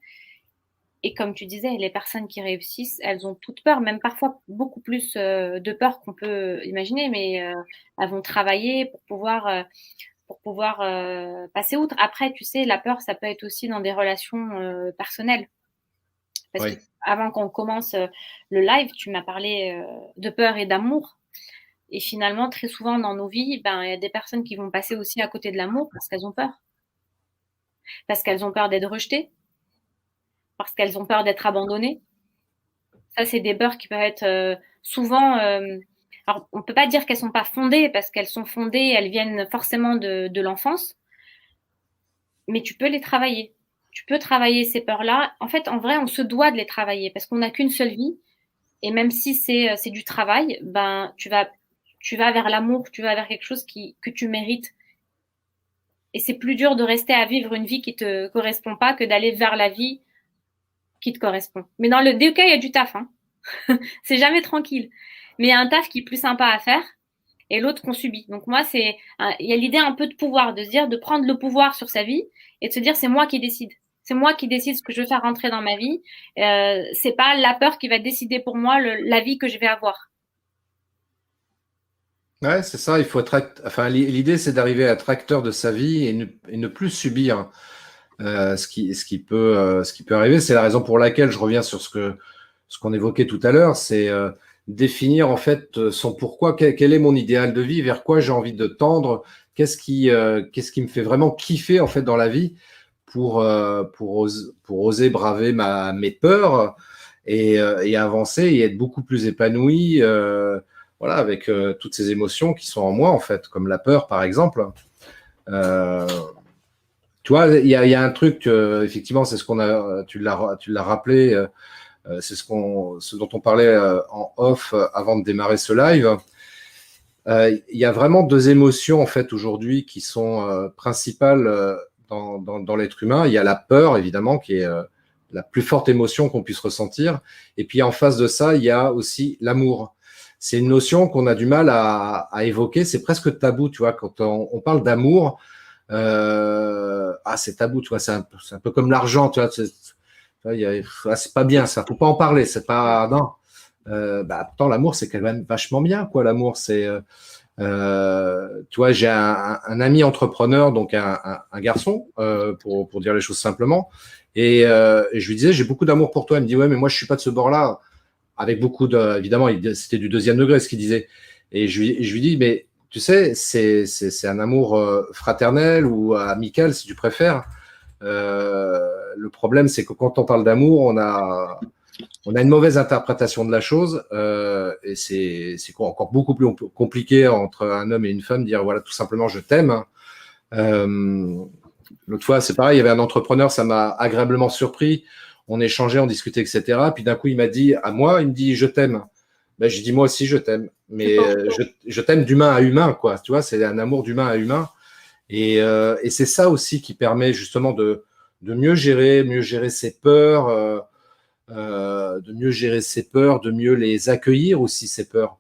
Et comme tu disais, les personnes qui réussissent, elles ont toute peur, même parfois beaucoup plus de peur qu'on peut imaginer, mais elles vont travailler pour pouvoir passer outre. Après, tu sais, la peur, ça peut être aussi dans des relations personnelles. Parce que oui, avant qu'on commence le live, tu m'as parlé de peur et d'amour. Et finalement, très souvent dans nos vies, ben, il y a des personnes qui vont passer aussi à côté de l'amour parce qu'elles ont peur. Parce qu'elles ont peur d'être rejetées, parce qu'elles ont peur d'être abandonnées. Ça, c'est des peurs qui peuvent être souvent. Alors, on peut pas dire qu'elles sont pas fondées parce qu'elles sont fondées, elles viennent forcément de l'enfance, mais tu peux les travailler. Tu peux travailler ces peurs-là. En fait, en vrai, on se doit de les travailler parce qu'on n'a qu'une seule vie. Et même si c'est du travail, ben tu vas vers l'amour, tu vas vers quelque chose que tu mérites. Et c'est plus dur de rester à vivre une vie qui te correspond pas que d'aller vers la vie qui te correspond. Mais dans le deux cas, il y a du taf, hein. C'est jamais tranquille. Mais il y a un taf qui est plus sympa à faire et l'autre qu'on subit. Donc moi, il y a l'idée un peu de pouvoir, de se dire, de prendre le pouvoir sur sa vie et de se dire, c'est moi qui décide. C'est moi qui décide ce que je veux faire rentrer dans ma vie. C'est pas la peur qui va décider pour moi la vie que je vais avoir. ouais, c'est ça. Il faut être enfin, l'idée, c'est d'arriver à être acteur de sa vie et ne plus subir ce qui peut arriver. C'est la raison pour laquelle je reviens sur ce qu'on évoquait tout à l'heure, c'est définir en fait son pourquoi, quel est mon idéal de vie, vers quoi j'ai envie de tendre, qu'est-ce qui me fait vraiment kiffer en fait dans la vie pour oser braver mes peurs et avancer et être beaucoup plus épanoui, voilà, avec toutes ces émotions qui sont en moi en fait, comme la peur par exemple. Euh, Tu vois, il y a un truc, effectivement, c'est ce qu'on a, tu l'as rappelé, c'est ce dont on parlait en off avant de démarrer ce live. Il y a vraiment deux émotions en fait aujourd'hui qui sont principales dans l'être humain. Il y a la peur évidemment qui est la plus forte émotion qu'on puisse ressentir, et puis en face de ça, il y a aussi l'amour. C'est une notion qu'on a du mal à évoquer. C'est presque tabou, tu vois, quand on parle d'amour. C'est tabou, tu vois. C'est un peu comme l'argent, tu vois. C'est pas bien, ça. Faut pas en parler. C'est pas non. Pourtant, l'amour, c'est quand même vachement bien, quoi. L'amour, tu vois, j'ai un ami entrepreneur, donc un garçon, pour dire les choses simplement. Et je lui disais, j'ai beaucoup d'amour pour toi. Il me dit, ouais, mais moi, je suis pas de ce bord-là. Avec beaucoup de, évidemment, c'était du deuxième degré ce qu'il disait. Je lui dis, mais tu sais, c'est un amour fraternel ou amical, si tu préfères. Le problème, c'est que quand on parle d'amour, on a une mauvaise interprétation de la chose, et c'est encore beaucoup plus compliqué entre un homme et une femme, dire voilà, tout simplement, je t'aime. Euh, L'autre fois, c'est pareil, il y avait un entrepreneur, ça m'a agréablement surpris. On échangeait, on discutait, etc. Puis d'un coup, il m'a dit à moi, il me dit je t'aime. Ben, j'ai dit moi aussi je t'aime, C'est mais fort. je t'aime d'humain à humain, quoi. Tu vois, c'est un amour d'humain à humain. Et c'est ça aussi qui permet justement de mieux gérer ses peurs, de mieux gérer ses peurs, de mieux les accueillir aussi, ses peurs.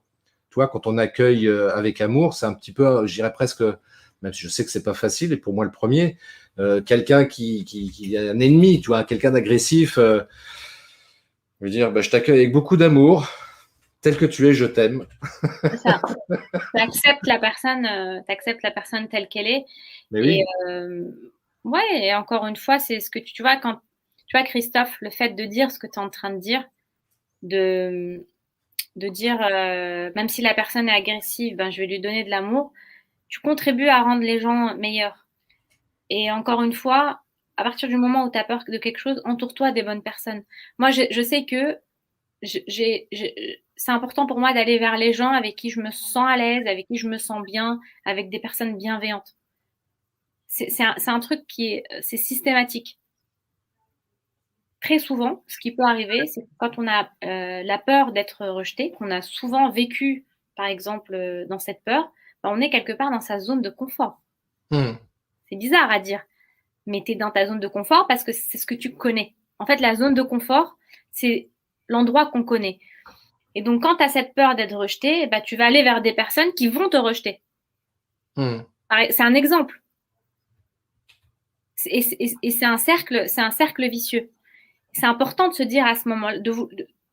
Tu vois, quand on accueille avec amour, c'est un petit peu, je dirais presque, même si je sais que c'est pas facile, et pour moi le premier, quelqu'un qui est un ennemi, tu vois, quelqu'un d'agressif, je veux dire, je t'accueille avec beaucoup d'amour, tel que tu es, je t'aime. C'est ça. T'acceptes la personne telle qu'elle est. Mais Et oui, ouais, et encore une fois, c'est ce que tu vois quand tu vois Christophe, le fait de dire ce que tu es en train de dire, de dire même si la personne est agressive, ben je vais lui donner de l'amour, tu contribues à rendre les gens meilleurs. Et encore une fois, à partir du moment où tu as peur de quelque chose, entoure-toi des bonnes personnes. Moi, je sais que c'est important pour moi d'aller vers les gens avec qui je me sens à l'aise, avec qui je me sens bien, avec des personnes bienveillantes. c'est un truc c'est systématique. Très souvent, ce qui peut arriver, c'est que quand on a la peur d'être rejeté, qu'on a souvent vécu, par exemple, dans cette peur, ben, on est quelque part dans sa zone de confort. C'est bizarre à dire, mais tu es dans ta zone de confort parce que c'est ce que tu connais. En fait, la zone de confort, c'est l'endroit qu'on connaît. Et donc, quand tu as cette peur d'être rejeté, bah, tu vas aller vers des personnes qui vont te rejeter. C'est un exemple. Et c'est un cercle vicieux. C'est important de se dire à ce moment-là,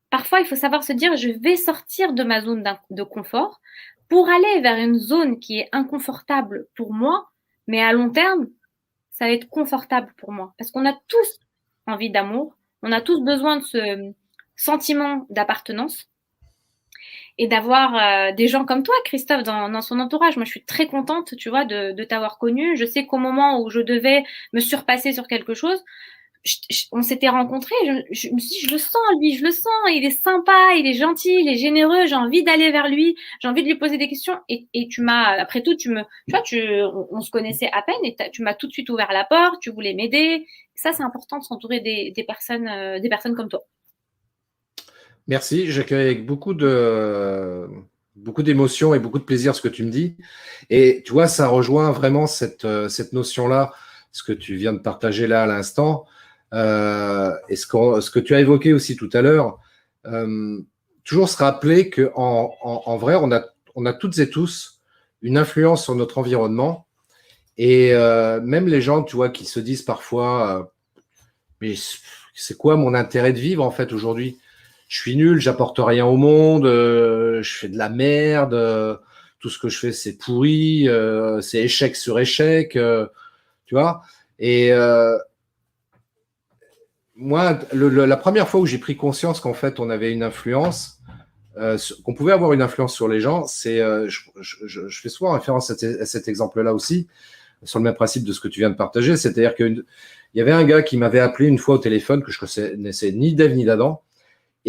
parfois il faut savoir se dire, je vais sortir de ma zone de confort pour aller vers une zone qui est inconfortable pour moi, mais à long terme, ça va être confortable pour moi. Parce qu'on a tous envie d'amour, on a tous besoin de ce sentiment d'appartenance et d'avoir des gens comme toi, Christophe, dans son entourage. Moi, je suis très contente, tu vois, de t'avoir connu. Je sais qu'au moment où je devais me surpasser sur quelque chose, on s'était rencontrés, je me suis dit, je le sens, lui, je le sens, il est sympa, il est gentil, il est généreux, j'ai envie d'aller vers lui, j'ai envie de lui poser des questions. Et tu m'as, après tout, tu vois, on se connaissait à peine et tu m'as tout de suite ouvert la porte, tu voulais m'aider. Ça, c'est important de s'entourer des personnes comme toi. Merci, j'accueille avec beaucoup d'émotion et beaucoup de plaisir ce que tu me dis. Et tu vois, ça rejoint vraiment cette notion-là, ce que tu viens de partager là à l'instant, et ce que tu as évoqué aussi tout à l'heure. Toujours se rappeler en vrai, on a toutes et tous une influence sur notre environnement. Et même les gens, tu vois, qui se disent parfois, mais c'est quoi mon intérêt de vivre en fait aujourd'hui? Je suis nul, j'apporte rien au monde, je fais de la merde, tout ce que je fais c'est pourri, c'est échec sur échec, tu vois. Et moi, la première fois où j'ai pris conscience qu'en fait on avait une influence, qu'on pouvait avoir une influence sur les gens, c'est, je fais souvent référence à cet exemple-là aussi, sur le même principe de ce que tu viens de partager, c'est-à-dire qu'il y avait un gars qui m'avait appelé une fois au téléphone que je connaissais ni d'Ève ni d'Adam.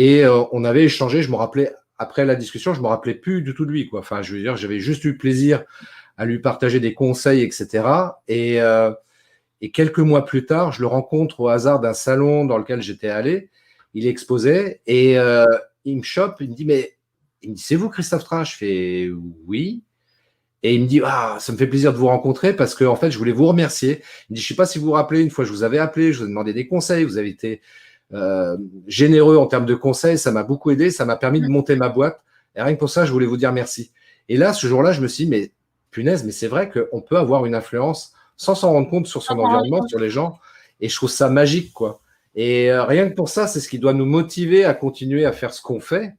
Et on avait échangé, je me rappelais, après la discussion, je me rappelais plus du tout de lui, quoi. Enfin, je veux dire, j'avais juste eu plaisir à lui partager des conseils, etc. Et quelques mois plus tard, je le rencontre au hasard d'un salon dans lequel j'étais allé. Il exposait et il me chope, il me dit, mais il me dit, c'est vous, Christophe Train? Je fais oui. Et il me dit, ah, ça me fait plaisir de vous rencontrer parce que, en fait, je voulais vous remercier. Il me dit, je sais pas si vous vous rappelez, une fois, je vous avais appelé, je vous ai demandé des conseils, vous avez été généreux en termes de conseils, ça m'a beaucoup aidé, ça m'a permis de monter ma boîte. Et rien que pour ça, je voulais vous dire merci. Et là, ce jour-là, je me suis dit, mais punaise, mais c'est vrai qu'on peut avoir une influence sans s'en rendre compte sur son environnement, sur les gens. Et je trouve ça magique, quoi. Et rien que pour ça, c'est ce qui doit nous motiver à continuer à faire ce qu'on fait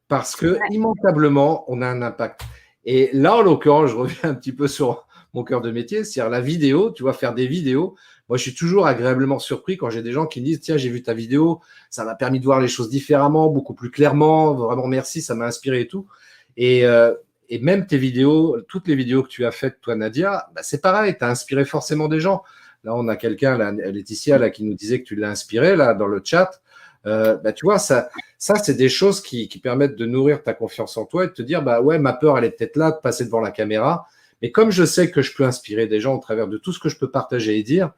parce que immanquablement, on a un impact. Et là, en l'occurrence, je reviens un petit peu sur mon cœur de métier, c'est-à-dire la vidéo, tu vois, faire des vidéos. Moi, je suis toujours agréablement surpris quand j'ai des gens qui me disent, tiens, j'ai vu ta vidéo, ça m'a permis de voir les choses différemment, beaucoup plus clairement, vraiment merci, ça m'a inspiré et tout. Et même tes vidéos, toutes les vidéos que tu as faites, toi, Nadia, bah, c'est pareil, tu as inspiré forcément des gens. Là, on a quelqu'un, Laetitia, là, qui nous disait que tu l'as inspiré, là, dans le chat. Bah, tu vois, ça c'est des choses qui permettent de nourrir ta confiance en toi et de te dire, bah ouais, ma peur, elle est peut-être là de passer devant la caméra. Mais comme je sais que je peux inspirer des gens au travers de tout ce que je peux partager et dire,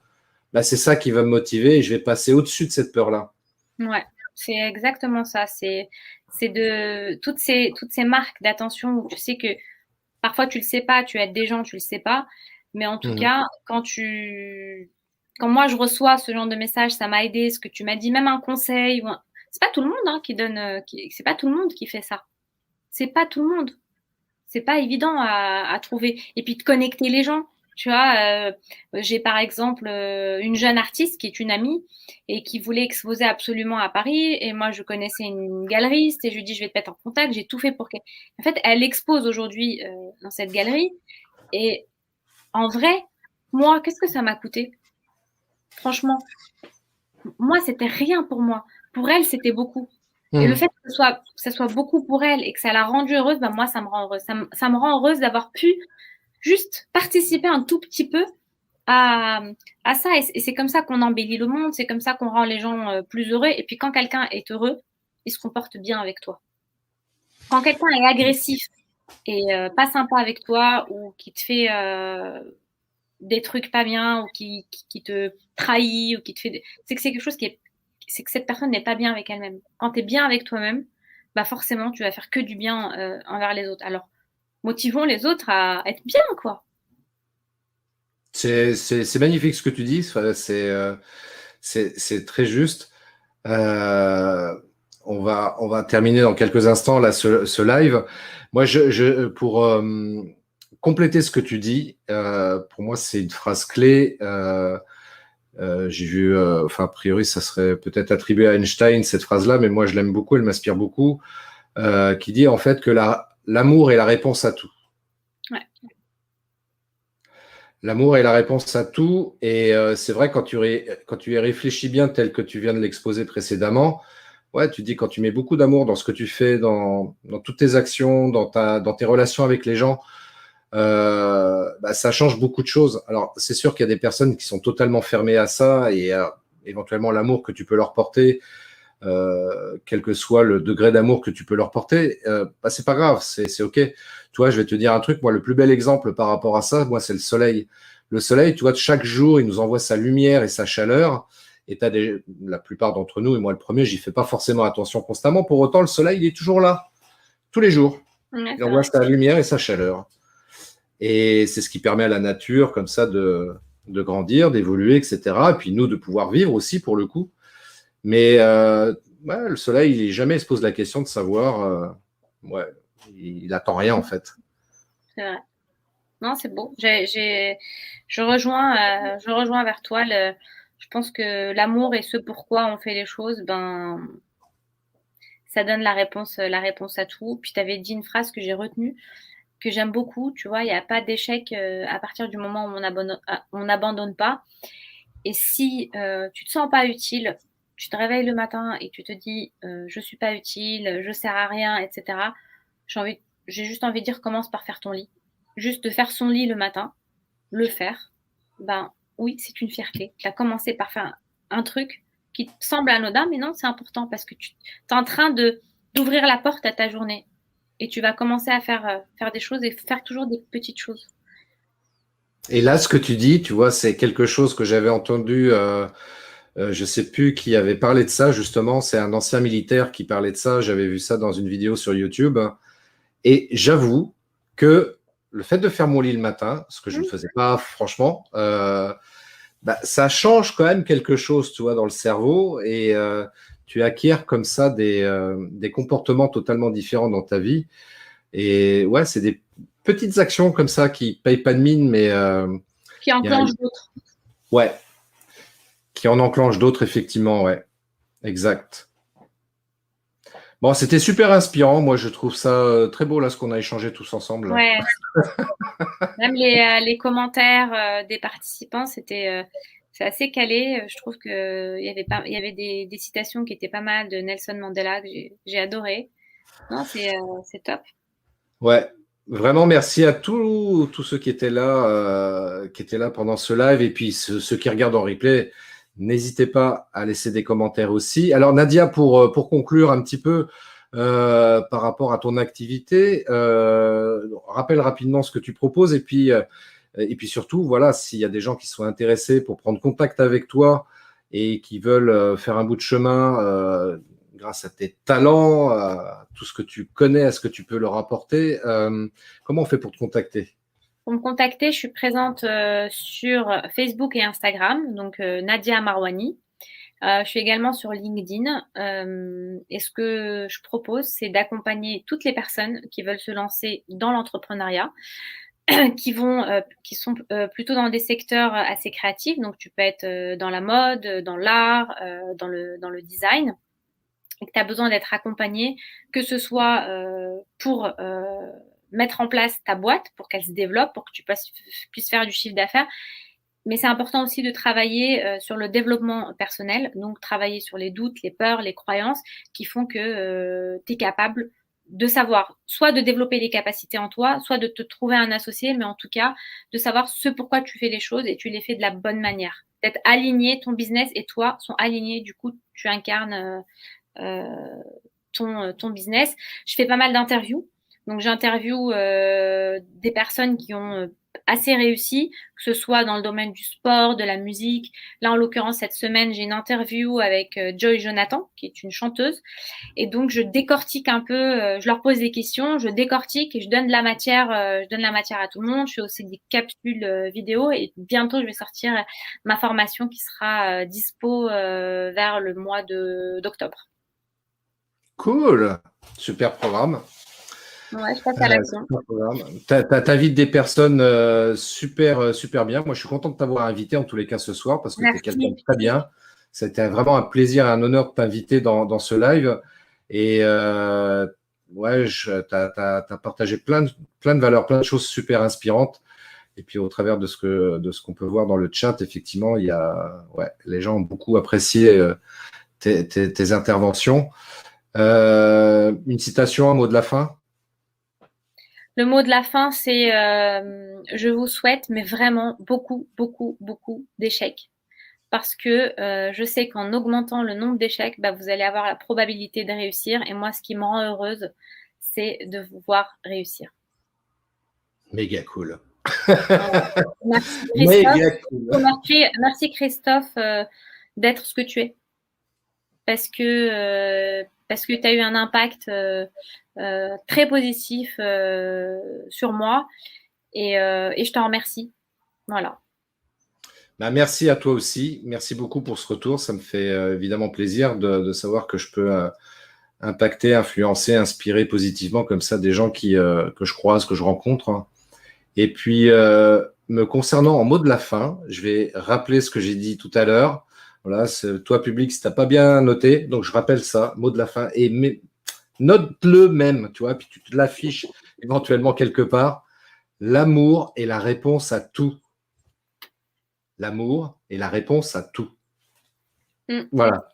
bah, c'est ça qui va me motiver et je vais passer au-dessus de cette peur-là. Ouais, c'est exactement ça. C'est de toutes ces marques d'attention où tu sais que parfois tu le sais pas, tu aides des gens, tu le sais pas. Mais en tout cas, quand moi je reçois ce genre de message, ça m'a aidé, ce que tu m'as dit, même un conseil, c'est pas tout le monde hein, qui donne, c'est pas tout le monde qui fait ça. C'est pas tout le monde. C'est pas évident à trouver. Et puis de connecter les gens. Tu vois, j'ai par exemple une jeune artiste qui est une amie et qui voulait exposer absolument à Paris. Et moi, je connaissais une galeriste et je lui dis, je vais te mettre en contact. J'ai tout fait pour qu'elle. En fait, elle expose aujourd'hui dans cette galerie. Et en vrai, moi, qu'est-ce que ça m'a coûté? Franchement, moi, c'était rien pour moi. Pour elle, c'était beaucoup. Et le fait que ça soit beaucoup pour elle et que ça l'a rendue heureuse, ben moi, ça me rend heureuse. Ça me rend heureuse d'avoir pu juste participer un tout petit peu à, à ça. Et c'est comme ça qu'on embellit le monde, c'est comme ça qu'on rend les gens plus heureux. Et puis quand quelqu'un est heureux, il se comporte bien avec toi. Quand quelqu'un est agressif et pas sympa avec toi ou qui te fait des trucs pas bien ou qui te trahit ou qui te fait, c'est que c'est quelque chose c'est que cette personne n'est pas bien avec elle-même. Quand tu es bien avec toi-même, bah forcément, tu vas faire que du bien envers les autres. Alors, motivons les autres à être bien, quoi. C'est magnifique ce que tu dis. Enfin, c'est très juste. Euh, on va terminer dans quelques instants là ce live. Moi, pour compléter ce que tu dis, pour moi, c'est une phrase clé. J'ai vu, enfin, a priori, ça serait peut-être attribué à Einstein, cette phrase-là, mais moi, je l'aime beaucoup, elle m'inspire beaucoup, qui dit en fait que l'amour est la réponse à tout. Ouais. L'amour est la réponse à tout, et c'est vrai quand tu y réfléchis bien, tel que tu viens de l'exposer précédemment, ouais, tu dis quand tu mets beaucoup d'amour dans ce que tu fais, dans toutes tes actions, dans tes relations avec les gens, bah, ça change beaucoup de choses. Alors, c'est sûr qu'il y a des personnes qui sont totalement fermées à ça et éventuellement l'amour que tu peux leur porter, quel que soit le degré d'amour que tu peux leur porter, bah, c'est pas grave, c'est OK. Tu vois, je vais te dire un truc, moi, le plus bel exemple par rapport à ça, moi, c'est le soleil. Le soleil, tu vois, chaque jour, il nous envoie sa lumière et sa chaleur. Et la plupart d'entre nous, et moi le premier, j'y fais pas forcément attention constamment. Pour autant, le soleil, il est toujours là, tous les jours. Ouais, Il c'est envoie vrai. sa lumière et sa chaleur. Et c'est ce qui permet à la nature, comme ça, de grandir, d'évoluer, etc. Et puis nous, de pouvoir vivre aussi, pour le coup. Mais ouais, le soleil, jamais il se pose la question de savoir. Ouais, il attend rien, en fait. C'est vrai. Non, c'est beau. Je rejoins vers toi. Je pense que l'amour et ce pourquoi on fait les choses, ben, ça donne la réponse à tout. Puis tu avais dit une phrase que j'ai retenue, que j'aime beaucoup. Tu vois, il n'y a pas d'échec à partir du moment où on n'abandonne pas. Et si tu te sens pas utile, tu te réveilles le matin et tu te dis je suis pas utile, je sers à rien, etc. J'ai juste envie de dire commence par faire ton lit. Juste de faire son lit le matin, le faire, ben oui, c'est une fierté. Tu as commencé par faire un truc qui te semble anodin, mais non, c'est important parce que tu es en train d'ouvrir la porte à ta journée et tu vas commencer à faire des choses et faire toujours des petites choses. Et là, ce que tu dis, tu vois, c'est quelque chose que j'avais entendu. Je sais plus qui avait parlé de ça, justement. C'est un ancien militaire qui parlait de ça. J'avais vu ça dans une vidéo sur YouTube. Et j'avoue que le fait de faire mon lit le matin, ce que je ne faisais pas franchement, bah, ça change quand même quelque chose, tu vois, dans le cerveau. Et tu acquiers comme ça des comportements totalement différents dans ta vie. Et ouais, c'est des petites actions comme ça qui payent pas de mine, mais Qui il y a, enclenche d'autres. ouais, qui en enclenchent d'autres, effectivement, ouais, exact. Bon, c'était super inspirant. Moi, je trouve ça très beau, là, ce qu'on a échangé tous ensemble, là. Ouais. Même les commentaires des participants, c'est assez calé. Je trouve que il y avait des citations qui étaient pas mal de Nelson Mandela que j'ai adoré. Non, c'est top. Ouais, vraiment merci à tous ceux qui étaient là pendant ce live et puis ceux qui regardent en replay. N'hésitez pas à laisser des commentaires aussi. Alors Nadia, pour conclure un petit peu par rapport à ton activité, rappelle rapidement ce que tu proposes et puis surtout, voilà, s'il y a des gens qui sont intéressés pour prendre contact avec toi et qui veulent faire un bout de chemin grâce à tes talents, à tout ce que tu connais, à ce que tu peux leur apporter, comment on fait pour te contacter? Pour me contacter, je suis présente sur Facebook et Instagram, donc Nadia Marwani. Je suis également sur LinkedIn. Et ce que je propose, c'est d'accompagner toutes les personnes qui veulent se lancer dans l'entrepreneuriat, qui sont plutôt dans des secteurs assez créatifs. Donc, tu peux être dans la mode, dans l'art, dans le design, et que tu as besoin d'être accompagné, que ce soit pour mettre en place ta boîte, pour qu'elle se développe, pour que tu puisses faire du chiffre d'affaires. Mais c'est important aussi de travailler sur le développement personnel, donc travailler sur les doutes, les peurs, les croyances qui font que tu es capable de savoir soit de développer les capacités en toi, soit de te trouver un associé, mais en tout cas de savoir ce pourquoi tu fais les choses et tu les fais de la bonne manière. D'être aligné, ton business et toi sont alignés, du coup tu incarnes ton business. Je fais pas mal d'interviews. Donc j'interviewe des personnes qui ont assez réussis, que ce soit dans le domaine du sport, de la musique. Là, en l'occurrence, cette semaine, j'ai une interview avec Joy Jonathan, qui est une chanteuse. Et donc, je décortique un peu, je leur pose des questions, je décortique et je donne de la matière à tout le monde. Je fais aussi des capsules vidéo et bientôt, je vais sortir ma formation qui sera dispo vers le mois d'octobre. Cool, super programme. Ouais, je passe à l'action. T'invites des personnes super bien. Moi, je suis content de t'avoir invité en tous les cas ce soir parce que tu es quelqu'un de très bien. C'était vraiment un plaisir et un honneur de t'inviter dans ce live. Et ouais, t'as partagé plein de valeurs, plein de choses super inspirantes. Et puis au travers de ce qu'on peut voir dans le chat, effectivement, les gens ont beaucoup apprécié tes interventions. Une citation, un mot de la fin? Le mot de la fin, c'est je vous souhaite, mais vraiment beaucoup, beaucoup, beaucoup d'échecs. Parce que je sais qu'en augmentant le nombre d'échecs, vous allez avoir la probabilité de réussir. Et moi, ce qui me rend heureuse, c'est de vous voir réussir. Méga cool. Merci Christophe. Cool. Merci Christophe d'être ce que tu es. Parce que tu as eu un impact très positif sur moi et je t'en remercie. Voilà. Merci à toi aussi. Merci beaucoup pour ce retour. Ça me fait évidemment plaisir de savoir que je peux impacter, influencer, inspirer positivement comme ça des gens que je croise, que je rencontre. Et puis, me concernant en mot de la fin, je vais rappeler ce que j'ai dit tout à l'heure. Voilà, toi, public, si tu n'as pas bien noté, donc je rappelle ça, mot de la fin, et note-le même, tu vois, puis tu te l'affiches éventuellement quelque part. L'amour est la réponse à tout. L'amour est la réponse à tout. Voilà.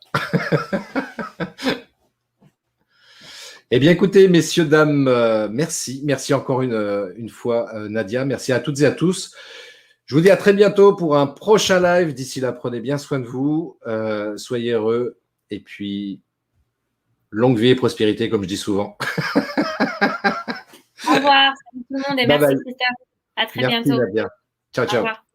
Eh bien, écoutez, messieurs, dames, merci. Merci encore une fois, Nadia. Merci à toutes et à tous. Je vous dis à très bientôt pour un prochain live. D'ici là, prenez bien soin de vous. Soyez heureux. Et puis, longue vie et prospérité, comme je dis souvent. Au revoir. Salut tout le monde et merci Christophe. À très bientôt. Nadia. Ciao, ciao. Au revoir.